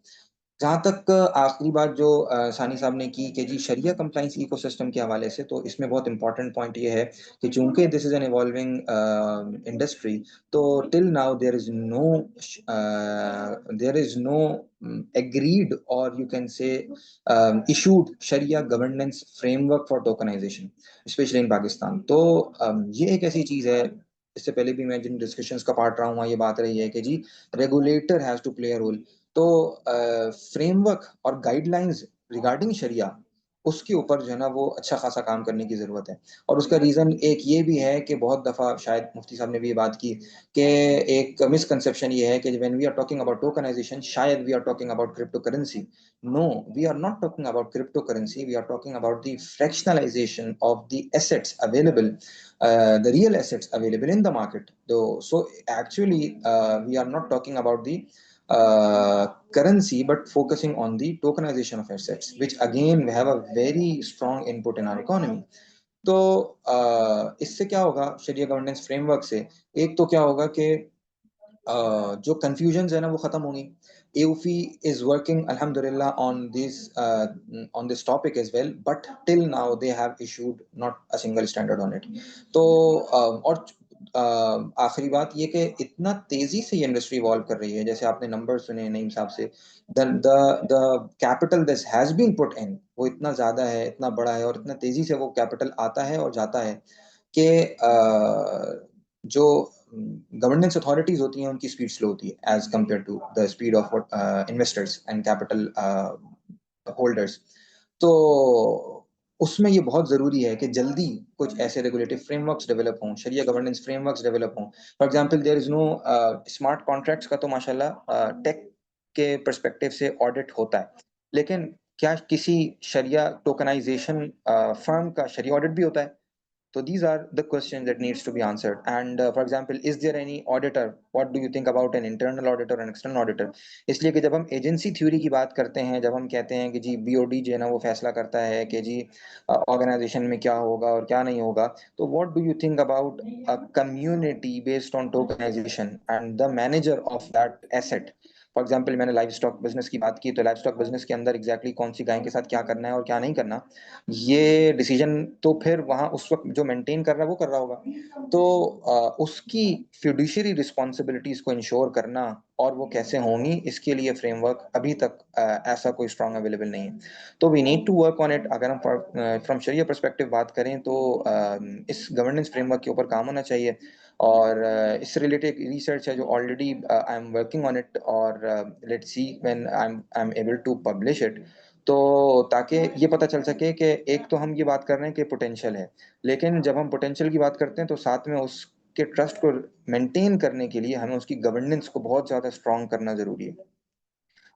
जहाँ तक आखिरी बात जो सानी साहब ने की कि जी शरिया कंप्लाइंस इकोसिस्टम के हवाले से, तो इसमें बहुत इंपॉर्टेंट पॉइंट ये है कि चूंकि this is an evolving industry, तो till now there is no agreed, or you can say issued Sharia governance framework for tokenization, especially in Pakistan. तो ये एक ऐसी चीज है, इससे पहले भी मैं जिन डिस्कशंस का पार्ट रहा हूँ ये बात रही है कि जी regulator has to play a role. तो फ्रेमवर्क और गाइडलाइंस रिगार्डिंग शरिया उसके ऊपर जो है ना वो अच्छा खासा काम करने की ज़रूरत है। और उसका रीज़न एक ये भी है कि बहुत दफ़ा शायद मुफ्ती साहब ने भी ये बात की कि एक मिसकंसेप्शन ये है कि when we are talking about tokenization शायद we are talking about crypto currency. No, we are not talking about cryptocurrency. We are talking about the fractionalization of the assets available, the real assets available in the market. So actually, we are not talking about the currency, but focusing on the tokenization of assets, which again we have a very strong input in our economy. तो इससे क्या होगा शरिया governance framework से? एक तो क्या होगा कि जो कंफ्यूजन है ना वो खत्म होंगी। AUFI is working alhamdulillah on this topic as well, but till now they have issued not a single standard on it. तो और आखिरी बात ये कि इतना तेजी से ये इंडस्ट्री इवॉल्व कर रही है, जैसे आपने नंबर सुने नईम साहब से, the capital this has been put in वो इतना ज्यादा है, इतना बड़ा है और इतना तेजी से वो कैपिटल आता है और जाता है कि जो गवर्नेंस अथॉरिटीज होती हैं उनकी स्पीड स्लो होती है as compare to the speed of investors and capital holders. तो उसमें ये बहुत जरूरी है कि जल्दी कुछ ऐसे रेगुलेटिव फ्रेमवर्क्स डेवलप हों, शरिया गवर्नेंस फ्रेमवर्क्स डेवलप हों। For example there is no smart contracts का तो माशाल्लाह टेक के पर्सपेक्टिव से ऑडिट होता है, लेकिन क्या किसी शरिया टोकनाइजेशन फर्म का शरिया ऑडिट भी होता है? So these are the questions that needs to be answered. And for example, is there any auditor? What do you think about an internal auditor and external auditor? इसलिए कि जब हम agency theory की बात करते हैं, जब हम कहते हैं कि जी BOD जो है ना वो फैसला करता है कि जी ऑर्गेनाइजेशन में क्या होगा और क्या नहीं होगा, तो what do you think about a community based on tokenization and the manager of that asset? For example मैंने लाइव स्टॉक बिजनेस की बात की, तो लाइव स्टॉक बिजनेस के अंदर एग्जैक्टली कौन सी गाय के साथ क्या करना है और क्या नहीं करना, ये डिसीजन तो फिर वहां उस वक्त जो मेंटेन कर रहा है वो कर रहा होगा। तो उसकी फिड्यूशियरी रिस्पॉन्सिबिलिटीज को इंश्योर करना और वो कैसे होंगी, इसके लिए फ्रेमवर्क अभी तक ऐसा कोई स्ट्रॉन्ग अवेलेबल नहीं है। तो we need to work on it. अगर हम फ्रॉम शरिया पर्सपेक्टिव बात करें तो इस गवर्नेंस फ्रेमवर्क के ऊपर काम होना चाहिए। और इससे रिलेटेड रिसर्च है जो already I am working on it, और let's see when I am able to publish it, तो ताकि ये पता चल सके कि एक तो हम ये बात कर रहे हैं कि पोटेंशियल है, लेकिन जब हम पोटेंशियल की बात करते हैं तो साथ में उसके ट्रस्ट को मेंटेन करने के लिए हमें उसकी गवर्नेंस को बहुत ज़्यादा स्ट्रॉन्ग करना ज़रूरी है,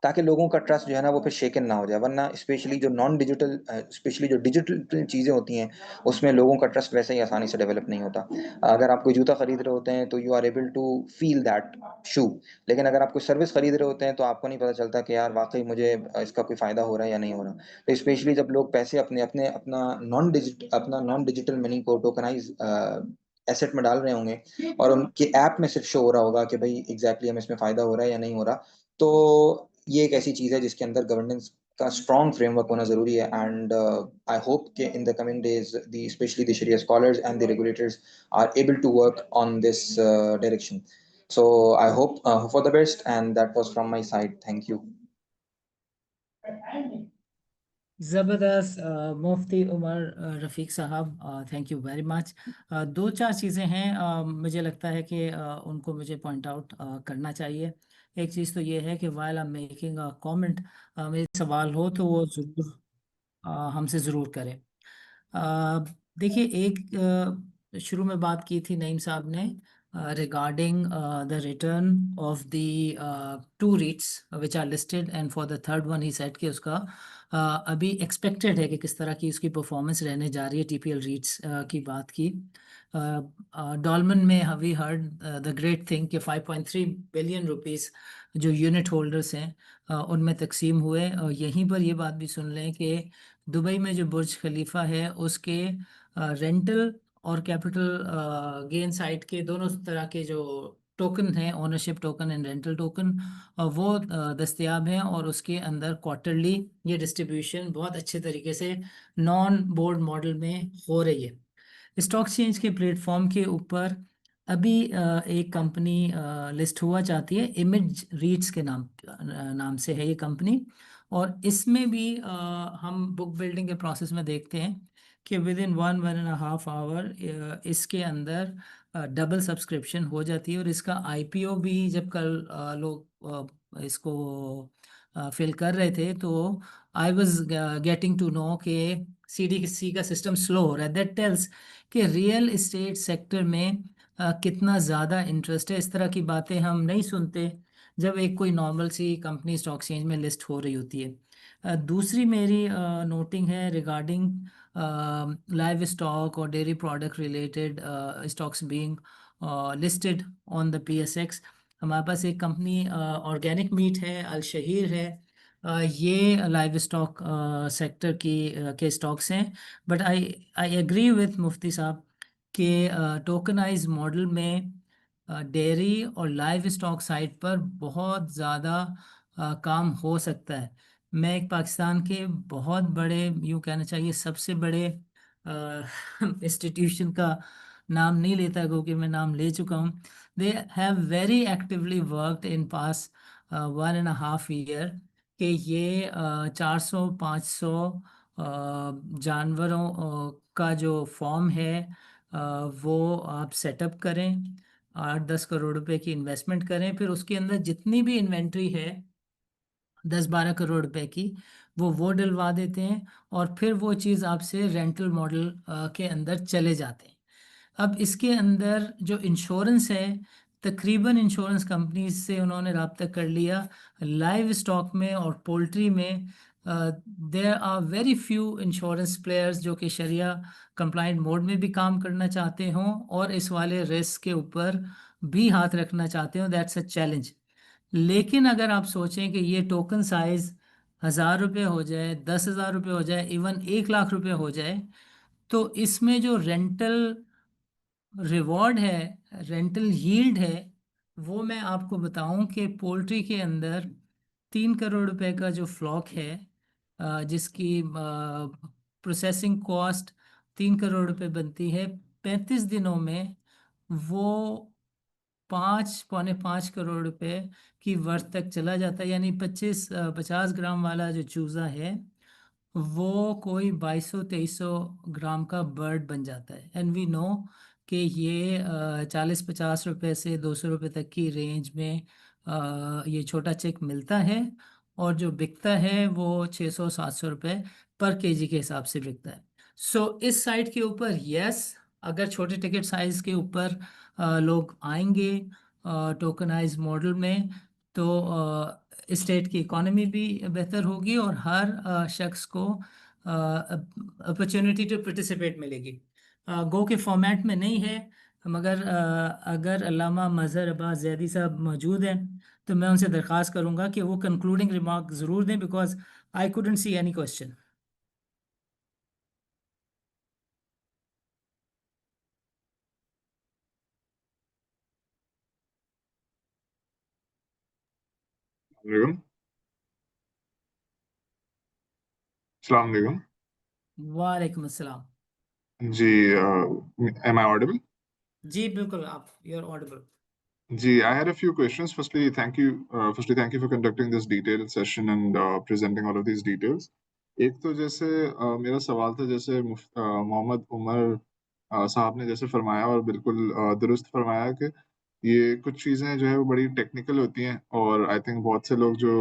ताकि लोगों का ट्रस्ट जो है ना वो फिर शेकन ना हो जाए। वरना स्पेशली जो नॉन डिजिटल स्पेशली जो डिजिटल चीज़ें होती हैं उसमें लोगों का ट्रस्ट वैसे ही आसानी से डेवलप नहीं होता। अगर आप कोई जूता खरीद रहे होते हैं तो you are able to feel that shoe, लेकिन अगर आप कोई सर्विस खरीद रहे होते हैं तो आपको नहीं पता चलता कि यार वाकई मुझे इसका कोई फ़ायदा हो रहा है या नहीं हो रहा। तो स्पेशली जब लोग पैसे अपना नॉन डिजिटल मनी को टोकनाइज एसेट में डाल रहे होंगे और उनके ऐप में सिर्फ शो हो रहा होगा कि भाई एग्जैक्टली हमें इसमें फ़ायदा हो रहा है या नहीं हो रहा, तो ये एक ऐसी चीज है जिसके अंदर गवर्नेंस का स्ट्रॉन्ग फ्रेमवर्क होना जरूरी है। एंड आई होप कि in the coming days the specially the शरिया scholars and the regulators are able to work on this direction. So I hope for the best, and that was from my side. Thank you. ज़बरदस्त मुफ्ती उमर रफ़ीक साहब, thank you very much. दो चार चीज़ें हैं मुझे लगता है कि उनको मुझे पॉइंट आउट करना चाहिए। एक चीज़ तो ये है कि while I am making a comment, मेरे सवाल हो तो वो ज़रूर हमसे ज़रूर करें। देखिए, एक शुरू में बात की थी नईम साहब ने regarding the return of the two REITs which are listed, and for the third one he said कि उसका अभी एक्सपेक्टेड है कि किस तरह की उसकी परफॉर्मेंस रहने जा रही है। TPL रीट्स की बात की। डॉलमन में we heard the great thing कि 5.3 बिलियन रुपीस जो यूनिट होल्डर्स हैं उनमें तकसीम हुए। यहीं पर ये बात भी सुन लें कि दुबई में जो बुर्ज खलीफा है उसके रेंटल और कैपिटल गेन साइड के दोनों तरह के जो टोकन हैं, ownership token and rental token, वो दस्तयाब हैं, और उसके अंदर क्वार्टरली ये डिस्ट्रीब्यूशन बहुत अच्छे तरीके से नॉन बोर्ड मॉडल में हो रही है। स्टॉक एक्सचेंज के प्लेटफॉर्म के ऊपर अभी एक कंपनी लिस्ट हुआ चाहती है, इमेज रीट्स के नाम से है ये कंपनी, और इसमें भी हम बुक बिल्डिंग के प्रोसेस में देखते हैं कि विद इन 1.5 आवर इसके अंदर डबल सब्सक्रिप्शन हो जाती है। और इसका आईपीओ भी जब कल लोग इसको फिल कर रहे थे तो I was getting to know कि सीडीसी का सिस्टम स्लो हो रहा है। दैट टेल्स कि रियल इस्टेट सेक्टर में कितना ज़्यादा इंटरेस्ट है। इस तरह की बातें हम नहीं सुनते जब एक कोई नॉर्मल सी कंपनी स्टॉक एक्सचेंज में लिस्ट हो रही होती है। दूसरी मेरी नोटिंग है रिगार्डिंग लाइव स्टॉक और dairy product related stocks being listed on the PSX. हमारे पास एक कंपनी ऑर्गेनिक मीट है, अल शहीर है। ये लाइव स्टॉक सेक्टर की के स्टॉक्स हैं। But I I agree with Mufti साहब कि टोकनाइज मॉडल में डेयरी और लाइव स्टॉक साइट पर बहुत ज़्यादा काम हो सकता है। मैं एक पाकिस्तान के बहुत बड़े, यूँ कहना चाहिए सबसे बड़े इंस्टीट्यूशन का नाम नहीं लेता क्योंकि मैं नाम ले चुका हूँ। They have very actively worked in pass 1.5 year कि ये 400-500 जानवरों का जो फॉर्म है वो आप सेटअप करें, 8-10 करोड़ रुपए की इन्वेस्टमेंट करें, फिर उसके अंदर जितनी भी इन्वेंट्री है 10-12 करोड़ रुपए की वो डलवा देते हैं और फिर वो चीज़ आपसे रेंटल मॉडल के अंदर चले जाते हैं। अब इसके अंदर जो इंश्योरेंस है, तकरीबन इंश्योरेंस कंपनीज से उन्होंने रब्ता कर लिया। लाइव स्टॉक में और पोल्ट्री में there are very few insurance players जो कि शरिया कंप्लाइंट मोड में भी काम करना चाहते हों और इस वाले रिस्क के ऊपर भी हाथ रखना चाहते हो। That's a challenge. लेकिन अगर आप सोचें कि ये टोकन साइज 1,000 रुपये हो जाए, 10,000 रुपये हो जाए, इवन 1 लाख रुपये हो जाए, तो इसमें जो रेंटल रिवॉर्ड है, रेंटल यील्ड है, वो मैं आपको बताऊं कि पोल्ट्री के अंदर 3 करोड़ रुपए का जो फ्लॉक है जिसकी प्रोसेसिंग कॉस्ट 3 करोड़ रुपए बनती है, 35 दिनों में वो 5 पौने 5 करोड़ रुपए की वर्थ तक चला जाता है। यानी 50 ग्राम वाला जो चूज़ा है वो कोई 2200-2300 ग्राम का बर्ड बन जाता है। एंड वी नो कि ये 40-50 रुपए से 200 रुपए तक की रेंज में ये छोटा चिक मिलता है और जो बिकता है वो 600-700 रुपए पर केजी के हिसाब से बिकता है। सो इस साइड के ऊपर यस, अगर छोटे टिकट साइज के ऊपर लोग आएंगे टोकनाइज मॉडल में तो स्टेट की इकोनॉमी भी बेहतर होगी और हर शख्स को अपॉर्चुनिटी टू पार्टिसिपेट मिलेगी। गो के फॉर्मेट में नहीं है, मगर अगर अल्लामा मजहर अब्बास ज़ैदी साहब मौजूद हैं तो मैं उनसे दरख्वास्त करूंगा कि वो कंक्लूडिंग रिमार्क ज़रूर दें because I couldn't see any question. वालेकुम। अस्सलाम वालेकुम। वालेकुम अस्सलाम। जी, am I audible? जी बिल्कुल, आप यूर ऑडिबल। जी, I had a few questions. Firstly, thank you for conducting this detailed session and presenting all of these details. एक तो जैसे मेरा सवाल था, जैसे मोहम्मद उमर साहब ने जैसे फरमाया और बिल्कुल दुरुस्त फरमाया कि ये कुछ चीज़ें जो है वो बड़ी टेक्निकल होती हैं और आई थिंक बहुत से लोग जो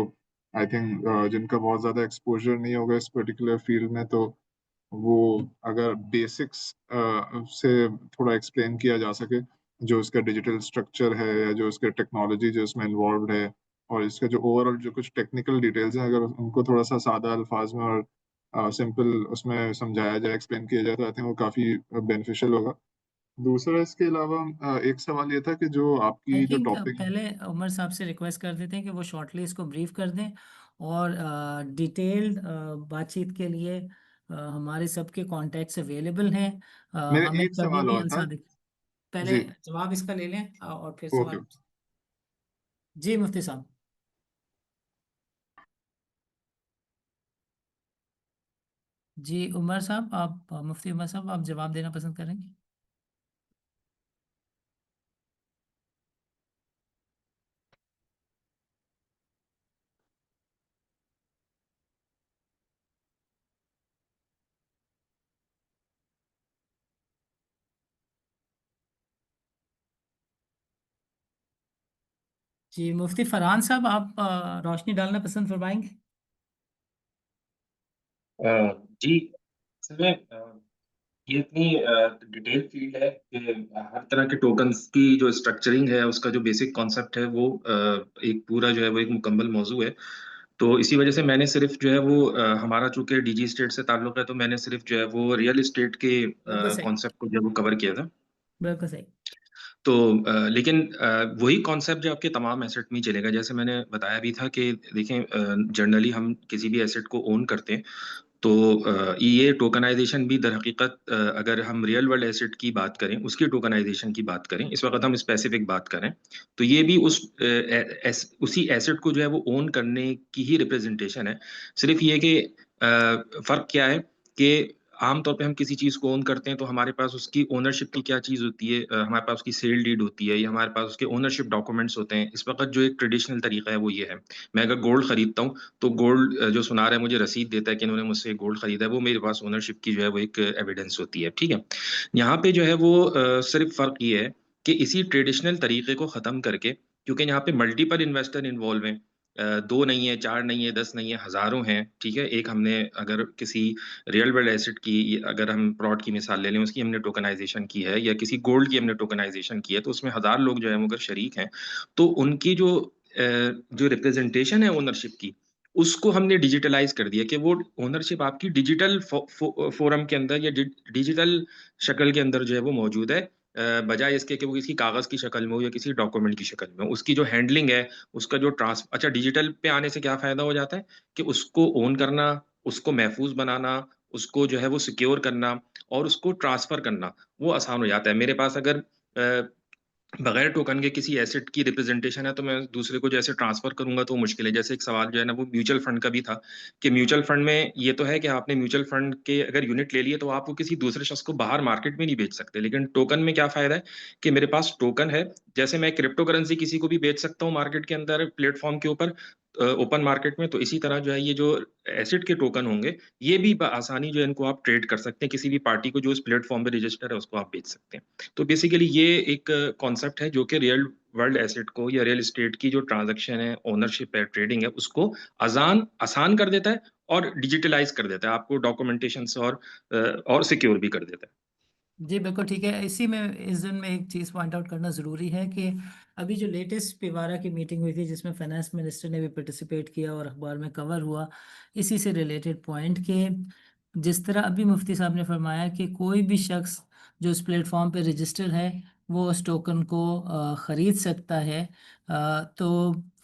आई थिंक जिनका बहुत ज़्यादा एक्सपोजर नहीं होगा इस पर्टिकुलर फील्ड में, तो वो अगर बेसिक्स से थोड़ा एक्सप्लेन किया जा सके, जो इसका डिजिटल स्ट्रक्चर है या जो इसका टेक्नोलॉजी जो इसमें इन्वॉल्व है और इसका जो ओवरऑल जो कुछ टेक्निकल डिटेल्स हैं, अगर उनको थोड़ा सा सादा अल्फाज में और सिंपल उसमें समझाया जाए, एक्सप्लेन किया जाए, तो आई थिंक वो काफ़ी बेनिफिशियल होगा। दूसरा इसके अलावा एक सवाल ये था कि जो आई आपकी जो थिंक टॉपिक है। पहले उमर साहब से रिक्वेस्ट कर देते हैं कि वो शॉर्टली इसको ब्रीफ कर दें और डिटेल्ड बातचीत के लिए हमारे सबके कॉन्टैक्ट्स अवेलेबल हैं। मेरे हमें एक कभी सवाल भी और था। आंसर पहले जी। जवाब इसका ले लें और फिर ओके। सवाल। जी मुफ्ती साहब। जी उमर साहब, आप मुफ्ती उमर साहब आप जवाब देना पसंद करेंगे? जी मुफ्ती फरहान साहब, आप रोशनी डालना पसंद फरमाएंगे? जी इसमें ये इतनी डिटेल फील्ड है कि हर तरह के टोकन्स की जो स्ट्रक्चरिंग है, उसका जो बेसिक कॉन्सेप्ट है, वो एक पूरा जो है वो एक मुकम्मल मौजू है। तो इसी वजह से मैंने सिर्फ जो है वो हमारा चूंकि डीजी स्टेट से ताल्लुक है, तो मैंने सिर्फ जो है वो रियल एस्टेट के बिल्कुल सही, कॉन्सेप्ट को जो है वो कवर किया था। बिल्कुल सही। तो लेकिन वही कॉन्सेप्ट जो आपके तमाम एसेट में ही चलेगा। जैसे मैंने बताया भी था कि देखें, जनरली हम किसी भी एसेट को ओन करते हैं, तो ये टोकनाइजेशन भी दर हकीकत, अगर हम रियल वर्ल्ड एसेट की बात करें, उसकी टोकनाइजेशन की बात करें, इस वक्त हम स्पेसिफिक बात करें, तो ये भी उसी एसेट को जो है वो ओन करने की ही रिप्रेजेंटेशन है। सिर्फ ये कि फर्क क्या है कि आमतौर पे हम किसी चीज़ को ओन करते हैं, तो हमारे पास उसकी ओनरशिप की क्या चीज़ होती है, हमारे पास उसकी सेल डीड होती है, या हमारे पास उसके ओनरशिप डॉक्यूमेंट्स होते हैं। इस वक्त जो एक ट्रेडिशनल तरीका है वो ये है, मैं अगर गोल्ड खरीदता हूँ, तो गोल्ड जो सुनार है मुझे रसीद देता है कि इन्होंने मुझसे गोल्ड खरीदा है, वो मेरे पास ओनरशिप की जो है वो एक एविडेंस होती है, ठीक है। यहाँ पे जो है वो सिर्फ फ़र्क ये है कि इसी ट्रेडिशनल तरीके को ख़त्म करके, क्योंकि यहाँ पे मल्टीपल इन्वेस्टर इन्वॉल्व हैं, 2 नहीं है, 4 नहीं है, 10 नहीं है, हज़ारों हैं, ठीक है। एक हमने अगर किसी रियल वर्ल्ड एसेट की, अगर हम प्लॉट की मिसाल ले लें, उसकी हमने टोकनाइज़ेशन की है, या किसी गोल्ड की हमने टोकनाइज़ेशन की है, तो उसमें हज़ार लोग जो हैं वो अगर शरीक हैं, तो उनकी जो रिप्रेजेंटेशन है ओनरशिप की, उसको हमने डिजिटलाइज़ कर दिया कि वो ओनरशिप आपकी डिजिटल फ़ोरम के अंदर या डिजिटल शक्ल के अंदर जो है वो मौजूद है, बजाय इसके कि वो किसी कागज़ की शक्ल में हो या किसी डॉक्यूमेंट की शक्ल में हो। उसकी जो हैंडलिंग है, उसका जो अच्छा, डिजिटल पे आने से क्या फ़ायदा हो जाता है कि उसको ओन करना, उसको महफ़ूज़ बनाना, उसको जो है वो सिक्योर करना और उसको ट्रांसफ़र करना, वो आसान हो जाता है। मेरे पास अगर अ, बगैर टोकन के किसी एसेट की रिप्रेजेंटेशन है, तो मैं दूसरे को जैसे ट्रांसफर करूंगा तो मुश्किल है। जैसे एक सवाल जो है ना वो म्यूचुअल फंड का भी था, कि म्यूचुअल फंड में ये तो है कि आपने म्यूचुअल फंड के अगर यूनिट ले लिए, तो आप वो किसी दूसरे शख्स को बाहर मार्केट में नहीं बेच सकते। लेकिन टोकन में क्या फायदा है कि मेरे पास टोकन है, जैसे मैं क्रिप्टो करेंसी किसी को भी बेच सकता हूँ मार्केट के अंदर, प्लेटफॉर्म के ऊपर, ओपन मार्केट में, तो इसी तरह जो है ये जो एसेट के टोकन होंगे, ये भी आसानी जो है इनको आप ट्रेड कर सकते हैं। किसी भी पार्टी को जो इस प्लेटफॉर्म पे रजिस्टर है, उसको आप बेच सकते हैं। तो बेसिकली ये एक कॉन्सेप्ट है जो कि रियल वर्ल्ड एसेट को या रियल एस्टेट की जो ट्रांजैक्शन है, ओनरशिप है, ट्रेडिंग है, उसको आसान कर देता है और डिजिटलाइज कर देता है, आपको डॉक्यूमेंटेशन से और सिक्योर भी कर देता है। जी बिल्कुल ठीक है। इसी में इस दिन में एक चीज़ पॉइंट आउट करना ज़रूरी है कि अभी जो लेटेस्ट पिवारा की मीटिंग हुई थी, जिसमें फाइनेंस मिनिस्टर ने भी पार्टिसिपेट किया और अखबार में कवर हुआ, इसी से रिलेटेड पॉइंट के जिस तरह अभी मुफ्ती साहब ने फरमाया कि कोई भी शख्स जो इस प्लेटफॉर्म पे रजिस्टर है, वो उस टोकन को ख़रीद सकता है। तो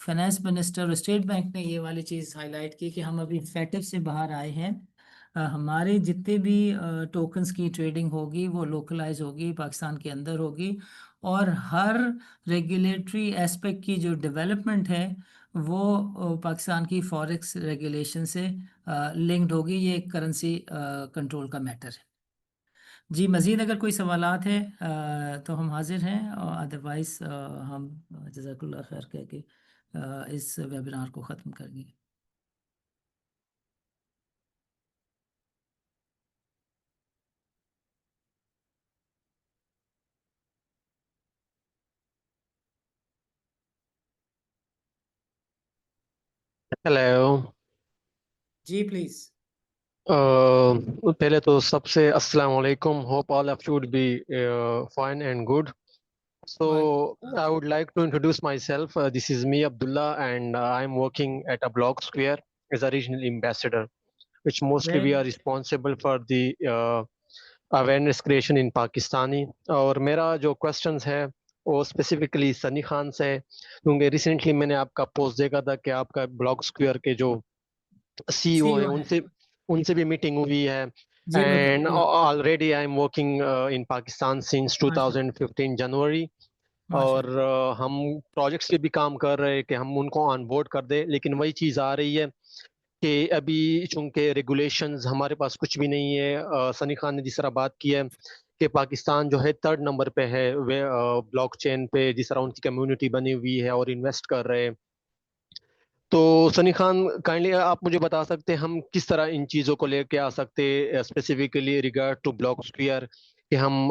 फाइनेंस मिनिस्टर और स्टेट बैंक ने ये वाली चीज़ हाईलाइट की कि हम अभी फैटिव से बाहर आए हैं। हमारे जितने भी टोकन्स की ट्रेडिंग होगी वो लोकलाइज होगी, पाकिस्तान के अंदर होगी, और हर रेगुलेटरी एस्पेक्ट की जो डेवलपमेंट है वो पाकिस्तान की फॉरेक्स रेगुलेशन से लिंक्ड होगी। ये एक करेंसी कंट्रोल का मैटर है। जी मज़ीद अगर कोई सवालात है तो हम हाजिर हैं, और अदरवाइज़ हम जज़ाकुल्लाह खैर कह के इस वेबिनार को ख़त्म करेंगे। हेलो। जी प्लीज़। पहले तो सबसे अस्सलाम वालेकुम, hope all of you would be fine and good. So I would like to introduce myself. This is me, Abdullah, and I'm working at a Block Square as a regional ambassador, which mostly we are responsible for the awareness creation in Pakistani. और मेरा जो questions है वो specifically Sunny Khan से है, क्योंकि recently मैंने आपका पोस्ट देखा था कि आपका ब्लॉक स्क्वायर के जो सीईओ है CEO है। उनसे उनसे भी मीटिंग हुई है। जी बिल्कुल एंड जी। Already I am working in Pakistan since माशा 2015 जनवरी। माशा। और हम प्रोजेक्ट्स पे भी काम कर रहे हैं कि हम उनको ऑन बोर्ड कर दें, लेकिन वही चीज़ आ रही है कि अभी चूंकि रेगुलेशंस हमारे पास कुछ भी नहीं है। सनी खान ने जिस तरह बात की है कि पाकिस्तान जो है 3rd नंबर पे है वे ब्लॉकचेन पे, जिस तरह उनकी कम्युनिटी बनी हुई है और इन्वेस्ट कर रहे हैं। तो सनी खान, काइंडली आप मुझे बता सकते हैं हम किस तरह इन चीज़ों को लेके आ सकते हैं, specifically regard to block square, कि हम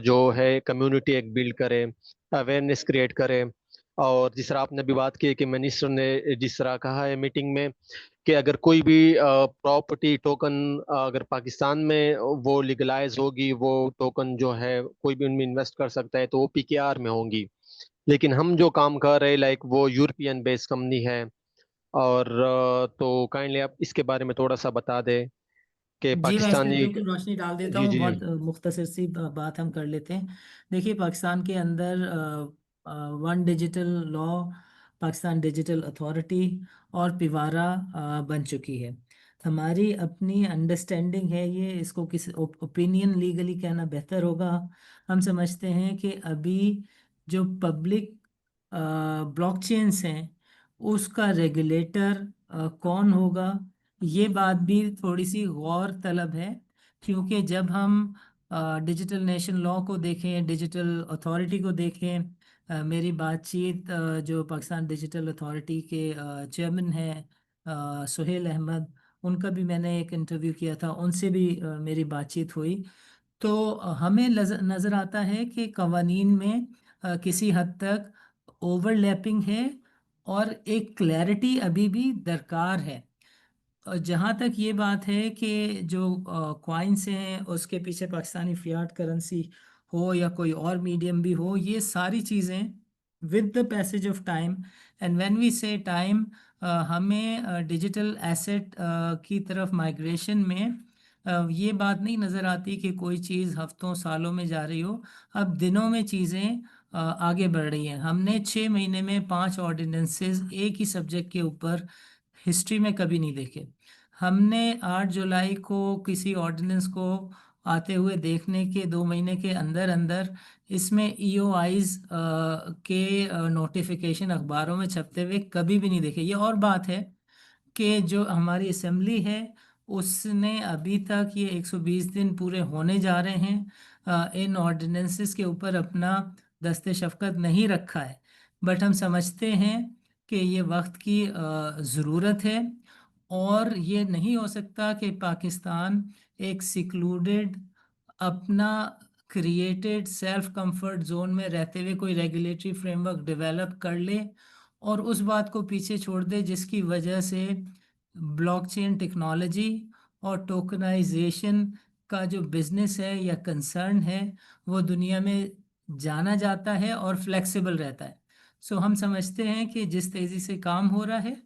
जो है कम्युनिटी एक बिल्ड करें, अवेयरनेस क्रिएट करें, और जिस तरह आपने भी बात की कि मिनिस्टर ने जिस तरह कहा है मीटिंग में कि अगर कोई भी प्रॉपर्टी टोकन अगर पाकिस्तान में वो लीगलाइज होगी, वो टोकन जो है कोई भी उनमें इन्वेस्ट कर सकता है, तो वो पीकेआर में होंगी। लेकिन हम जो काम कर रहे हैं लाइक वो यूरोपियन बेस्ड कंपनी है। और तो काइंडली आप इसके बारे में थोड़ा सा बता दें कि जी, मैं इस पे पाकिस्तानी। बिल्कुल रोशनी डाल देता जी हूँ। जी जी। बहुत मुख्तसर सी बात हम कर लेते हैं। देखिए, पाकिस्तान के अंदर one digital law, Pakistan digital authority और पिवारा बन चुकी है। हमारी अपनी अंडरस्टैंडिंग है ये, इसको किस ओपिनियन लीगली कहना बेहतर होगा। हम समझते हैं कि अभी जो पब्लिक ब्लॉकचेन्स हैं उसका रेगुलेटर कौन होगा, ये बात भी थोड़ी सी गौर तलब है। क्योंकि जब हम डिजिटल नेशन लॉ को देखें, डिजिटल अथॉरिटी को देखें, मेरी बातचीत जो पाकिस्तान डिजिटल अथॉरिटी के चेयरमैन हैं सुहेल अहमद, उनका भी मैंने एक इंटरव्यू किया था, उनसे भी मेरी बातचीत हुई। तो हमें नज़र आता है कि कवानीन में किसी हद तक ओवरलैपिंग है और एक क्लैरिटी अभी भी दरकार है। जहाँ तक ये बात है कि जो कॉइन्स हैं उसके पीछे पाकिस्तानी फियाट करेंसी हो या कोई और मीडियम भी हो, ये सारी चीज़ें with the passage of time, and when we say time, हमें डिजिटल एसेट की तरफ माइग्रेशन में ये बात नहीं नज़र आती कि कोई चीज़ हफ्तों सालों में जा रही हो। अब दिनों में चीज़ें आगे बढ़ रही हैं। हमने 6 महीने में 5 ऑर्डिनेंसेस एक ही सब्जेक्ट के ऊपर हिस्ट्री में कभी नहीं देखे। हमने 8 जुलाई को किसी ऑर्डिनेंस को आते हुए देखने के 2 महीने के अंदर अंदर इसमें ईओआईज के नोटिफिकेशन अखबारों में छपते हुए कभी भी नहीं देखे। ये और बात है कि जो हमारी असेंबली है उसने अभी तक ये 120 दिन पूरे होने जा रहे हैं, इन ऑर्डिनेंसेस के ऊपर अपना दस्ते शफ़क़त नहीं रखा है। बट हम समझते हैं कि ये वक्त की ज़रूरत है, और ये नहीं हो सकता कि पाकिस्तान एक सिक्लूडेड, अपना क्रिएटेड सेल्फ कंफर्ट जोन में रहते हुए कोई रेगुलेटरी फ्रेमवर्क डेवलप कर ले और उस बात को पीछे छोड़ दे जिसकी वजह से ब्लॉकचेन टेक्नोलॉजी और टोकनाइजेशन का जो बिजनेस है या कंसर्न है वो दुनिया में जाना जाता है और फ्लेक्सिबल रहता है। सो हम समझते हैं कि जिस तेज़ी से काम हो रहा है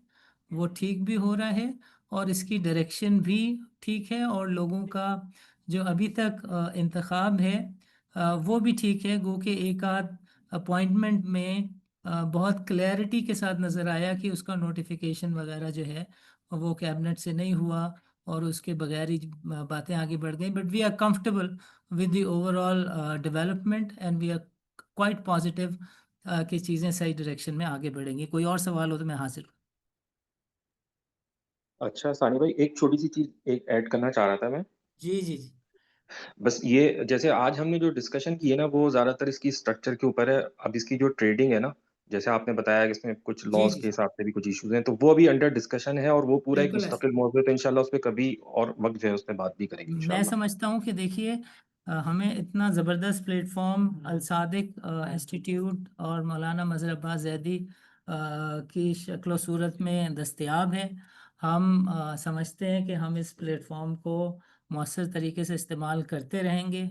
वो ठीक भी हो रहा है, और इसकी डायरेक्शन भी ठीक है, और लोगों का जो अभी तक इंतखाब है वो भी ठीक है। गो के एक आध अपॉइंटमेंट में बहुत क्लैरिटी के साथ नज़र आया कि उसका नोटिफिकेशन वगैरह जो है वो कैबिनेट से नहीं हुआ और उसके बगैर ही बातें आगे बढ़ गई। But we are comfortable with the overall development, and we are quite positive कि चीज़ें सही डायरेक्शन में आगे बढ़ेंगी। कोई और सवाल हो तो मैं हाजिर हूँ। अच्छा सानी भाई, एक छोटी सी चीज एक ऐड करना चाह रहा था मैं। जी जी जी। बस ये जैसे आज हमने जो डिस्कशन की है ना वो ज्यादातर इसकी स्ट्रक्चर के ऊपर है। अब इसकी जो ट्रेडिंग है ना, जैसे आपने बताया कि इसमें कुछ जी लॉस जी के हिसाब से भी कुछ इश्यूज हैं, तो वो अभी अंडर डिस्कशन है और वो पूरा एक बिल्कुल ऐसा। मुस्तकिल मौजू है। तो इंशाल्लाह उस पर कभी और वक्त जो है उस पर बात भी करेंगे मैं इंशाल्लाह। समझता हूँ कि देखिए, हमें इतना ज़बरदस्त प्लेटफॉर्म अल सादिक इंस्टीट्यूट और मौलाना मज़हर अब्बास ज़ैदी की शक्ल सूरत में दस्तयाब है। हम समझते हैं कि हम इस प्लेटफॉर्म को मौसर तरीके से इस्तेमाल करते रहेंगे,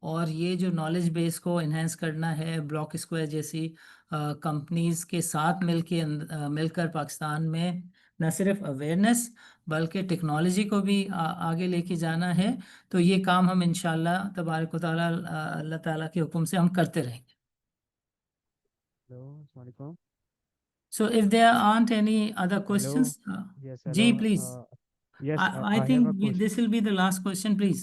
और ये जो नॉलेज बेस को इन्हेंस करना है, ब्लॉक स्क्वायर जैसी कंपनीज़ के साथ मिलकर पाकिस्तान में न सिर्फ अवेयरनेस बल्कि टेक्नोलॉजी को भी आगे लेके जाना है। तो ये काम हम इंशाल्लाह तबारक व तआला अल्लाह ताला के हुक्म से हम करते रहेंगे। हेलो, अस्सलाम वालेकुम। So if there aren't any other Hello. questions, Yes, ji hello. please. Yes, I I have think a question. this will be the last question, please.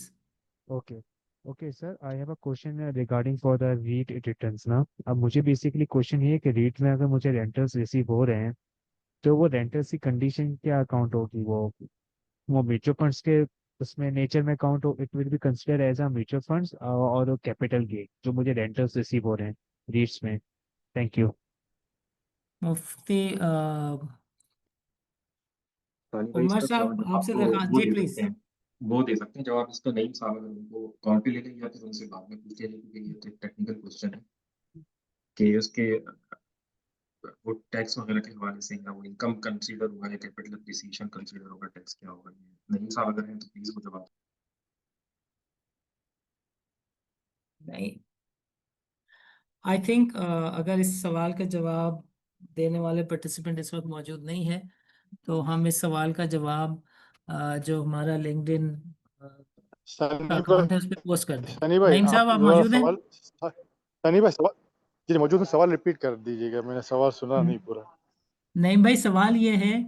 Okay. Okay, sir. I have a question regarding for the REIT returns ना। अब मुझे basically question ये है कि REIT में अगर मुझे rentals receive हो रहे हैं तो वो रेंटल्स की कंडीशन क्या अकाउंट होगी? वो म्यूचुअल फंड्स के उसमें नेचर में अकाउंट हो, it will be consider as a mutual funds और कैपिटल गेन जो मुझे रेंटल्स रिसीव हो रहे हैं REITs में। Thank you. मुफ्ती सानी भाई, उमर इसका साहब, जवाब आपसे आपको दरखास्त, वो जी दे प्लीज। सकते हैं। वो दे सकते हैं जवाब इसका। नहीं साहब अगर उनको कॉल पे ले लेंगे या फिर उनसे बाद में पूछ लेंगे, क्योंकि ये तो एक टेक्निकल क्वेश्चन है कि उसके वो टैक्स वगैरह के हवाले से या वो इनकम कंसीडर हुआ है, कैपिटल एप्रिसिएशन कंसीडर होगा, टैक्स क्या होगा? नहीं साहब अगर हैं तो प्लीज वो जवाब। नहीं, आई थिंक अगर इस सवाल का जवाब देने वाले पार्टिसिपेंट इस वक्त मौजूद नहीं है तो हम इस सवाल का जवाब जो हमारा लिंक्डइन सनी भाई, अकाउंट है उस पर पोस्ट कर दें। सनी भाई नईम आप साहब, आप दोबारा मौजूद हैं? सवाल, सनी भाई सवाल जी मौजूद है, सवाल रिपीट कर दीजिएगा, मैंने सवाल सुना नहीं पूरा। नईम भाई, सवाल ये है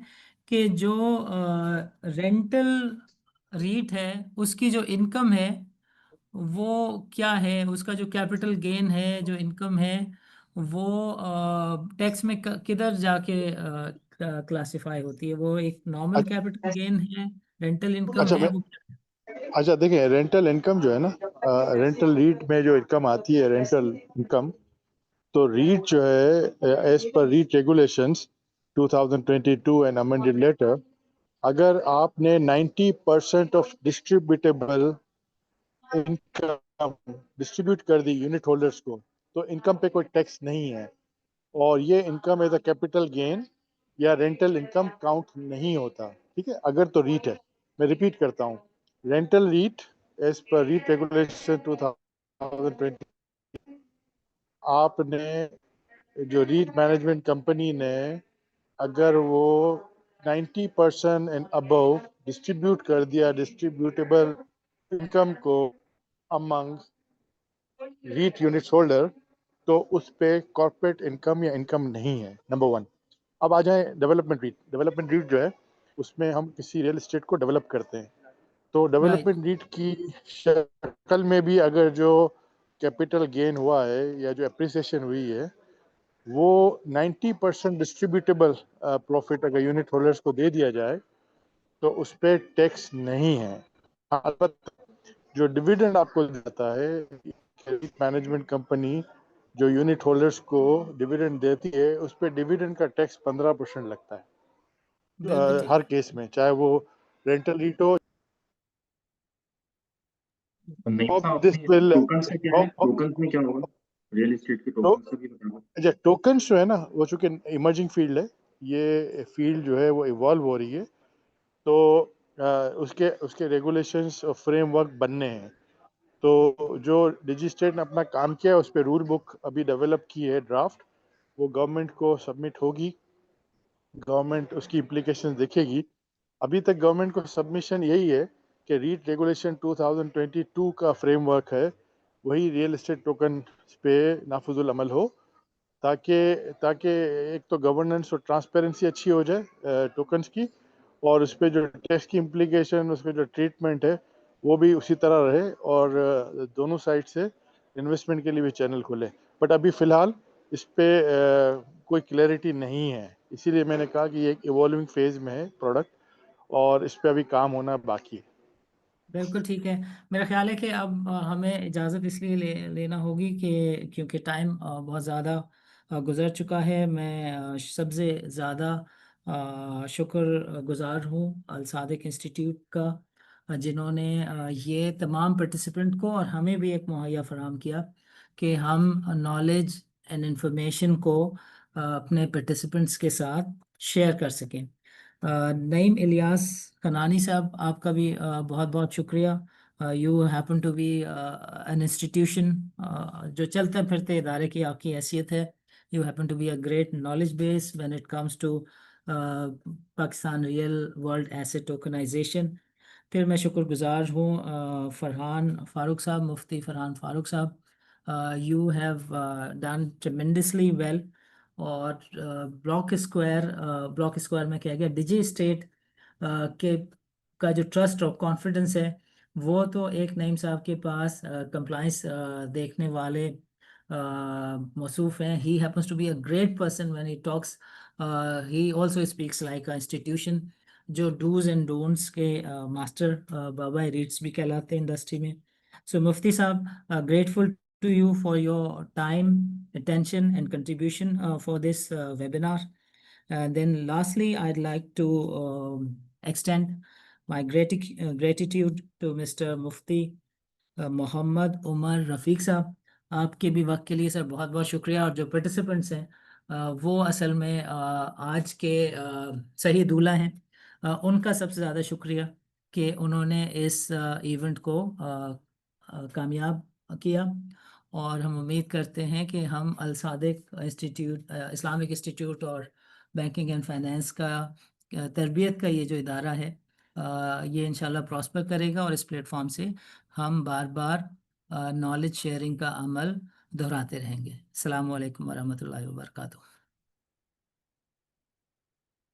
कि जो रेंटल रीट है उसकी जो इनकम है वो क्या है, उसका जो कैपिटल गेन है, जो इनकम है, वो टैक्स में किधर जाके क्लासिफाई होती है? वो एक नॉर्मल कैपिटल गेन है, रेंटल इनकम अच्छा है, मैं, वो अच्छा देखिए रेंटल इनकम जो है ना, रेंटल रीट में जो इनकम आती है रेंटल इनकम, तो रीट जो है एज पर REIT regulations 2022 and amended later, अगर आपने 90% ऑफ डिस्ट्रीब्यूटेबल इनकम डिस्ट्रीब्यूट कर दी यूनिट होल्डर्स को, तो इनकम पे कोई टैक्स नहीं है, और ये income as a capital gain या रेंटल इनकम काउंट नहीं होता। ठीक है, अगर तो रीट है। मैं रिपीट करता हूँ, रेंटल रीट एज पर रीट रेगुलेशन 2020, आपने जो रीट मैनेजमेंट कंपनी ने अगर वो 90% एंड अबव डिस्ट्रीब्यूट कर दिया डिस्ट्रीब्यूटेबल इनकम को अमंग रीट यूनिट होल्डर, तो उस पे कॉर्पोरेट इनकम या इनकम नहीं है, नंबर वन। अब आ जाए डेवलपमेंट रीट। डेवलपमेंट रीट जो है उसमें हम किसी रियल एस्टेट को डेवलप करते हैं, तो राइट। डेवलपमेंट रीट की शक्ल में भी अगर जो कैपिटल गेन हुआ है या जो एप्रिसिएशन हुई है वो 90% डिस्ट्रीब्यूटेबल प्रॉफिट अगर यूनिट होल्डर्स को दे दिया जाए तो उस पर टैक्स नहीं है। हाँ, अलबत्ता जो डिविडेंड आपको देता है मैनेजमेंट कंपनी, जो यूनिट होल्डर्स को डिविडेंड देती है, उस पर डिविडेंड का टैक्स 15% लगता है बिल्कुल ठीक हर है। केस में, चाहे वो रेंटल रीट हो। नहीं Hope साहब this अपने will टोकन्स में क्या है, hope, टोकन्स में क्या होगा, रियल एस्टेट के तो टोकन्स का भी बताओ। अच्छा टोकन्स जो है ना वो चूंकि इमर्जिंग फील्ड है, ये फील्ड जो है वो इवॉल्व हो रही है, तो उसके उसके रेगुलेशंस और फ्रेमवर्क बनने हैं। तो जो डिजिस्टेट ने अपना काम किया है उस पर रूल बुक अभी डेवलप की है ड्राफ्ट, वो गवर्नमेंट को सबमिट होगी, गवर्नमेंट उसकी इम्प्लीकेशन देखेगी। अभी तक गवर्नमेंट को सबमिशन यही है कि रीट रेगुलेशन 2022 का फ्रेमवर्क है वही रियल एस्टेट टोकन पे नाफुजुल अमल हो, ताकि ताकि एक तो गवर्नेंस और ट्रांसपेरेंसी अच्छी हो जाए टोकन्स की, और उस पर जो टैक्स की इम्प्लीकेशन, उस पर जो ट्रीटमेंट है वो भी उसी तरह रहे, और दोनों साइड से इन्वेस्टमेंट के लिए भी चैनल खुले। बट अभी फ़िलहाल इस पे कोई क्लैरिटी नहीं है, इसीलिए मैंने कहा कि ये एक इवॉल्विंग फेज में है प्रोडक्ट, और इस पे अभी काम होना बाकी है। बिल्कुल ठीक है। मेरा ख्याल है कि अब हमें इजाज़त इसलिए लेना होगी कि क्योंकि टाइम बहुत ज़्यादा गुज़र चुका है। मैं सबसे ज़्यादा शुक्र गुज़ार हूँ अल सादिक इंस्टीट्यूट का, जिन्होंने ये तमाम पार्टिसिपेंट को और हमें भी एक मुहैया फराहम किया कि हम नॉलेज एंड इंफॉर्मेशन को अपने पार्टिसिपेंट्स के साथ शेयर कर सकें। नईम इलियास कनानी साहब, आपका भी बहुत बहुत शुक्रिया। You happen to be an institution, जो चलते फिरते इदारे की आपकी हैसियत है। You happen to be a great knowledge base when it comes to Pakistan real world asset tokenization. फिर मैं शुक्रगुजार हूँ फरहान फारूक साहब, मुफ्ती फरहान फारूक साहब। You have done tremendously well. और ब्लॉक स्क्वायर में क्या गया डिजी स्टेट के का जो ट्रस्ट और कॉन्फिडेंस है वो तो एक नईम साहब के पास कंप्लाइंस देखने वाले मौसूफ हैं। He happens to be a great person when he talks, he also speaks like a institution. जो डूज एंड डोंट्स के मास्टर बाबा रीड्स भी कहलाते हैं इंडस्ट्री में। सो मुफ्ती साहब, grateful to you for your time, attention, and contribution for this webinar. And then lastly, I'd like to extend my gratitude to Mr. Mufti Mohammad Umar Rafiq साहब। आपके भी वक्त के लिए सर बहुत बहुत शुक्रिया। और जो पार्टिसिपेंट्स हैं वो असल में आज के सही दूल्हा हैं। उनका सबसे ज़्यादा शुक्रिया कि उन्होंने इस इवेंट को कामयाब किया, और हम उम्मीद करते हैं कि हम अल सादिक इंस्टीट्यूट, इस्लामिक इंस्टीट्यूट और बैंकिंग एंड फाइनेंस का तरबियत का ये जो इदारा है, ये इंशाल्लाह प्रॉस्पर करेगा, और इस प्लेटफॉर्म से हम बार बार नॉलेज शेयरिंग का अमल दोहराते रहेंगे। अस्सलामु अलैकुम वरहमतुल्लाहि वबरकातुहू।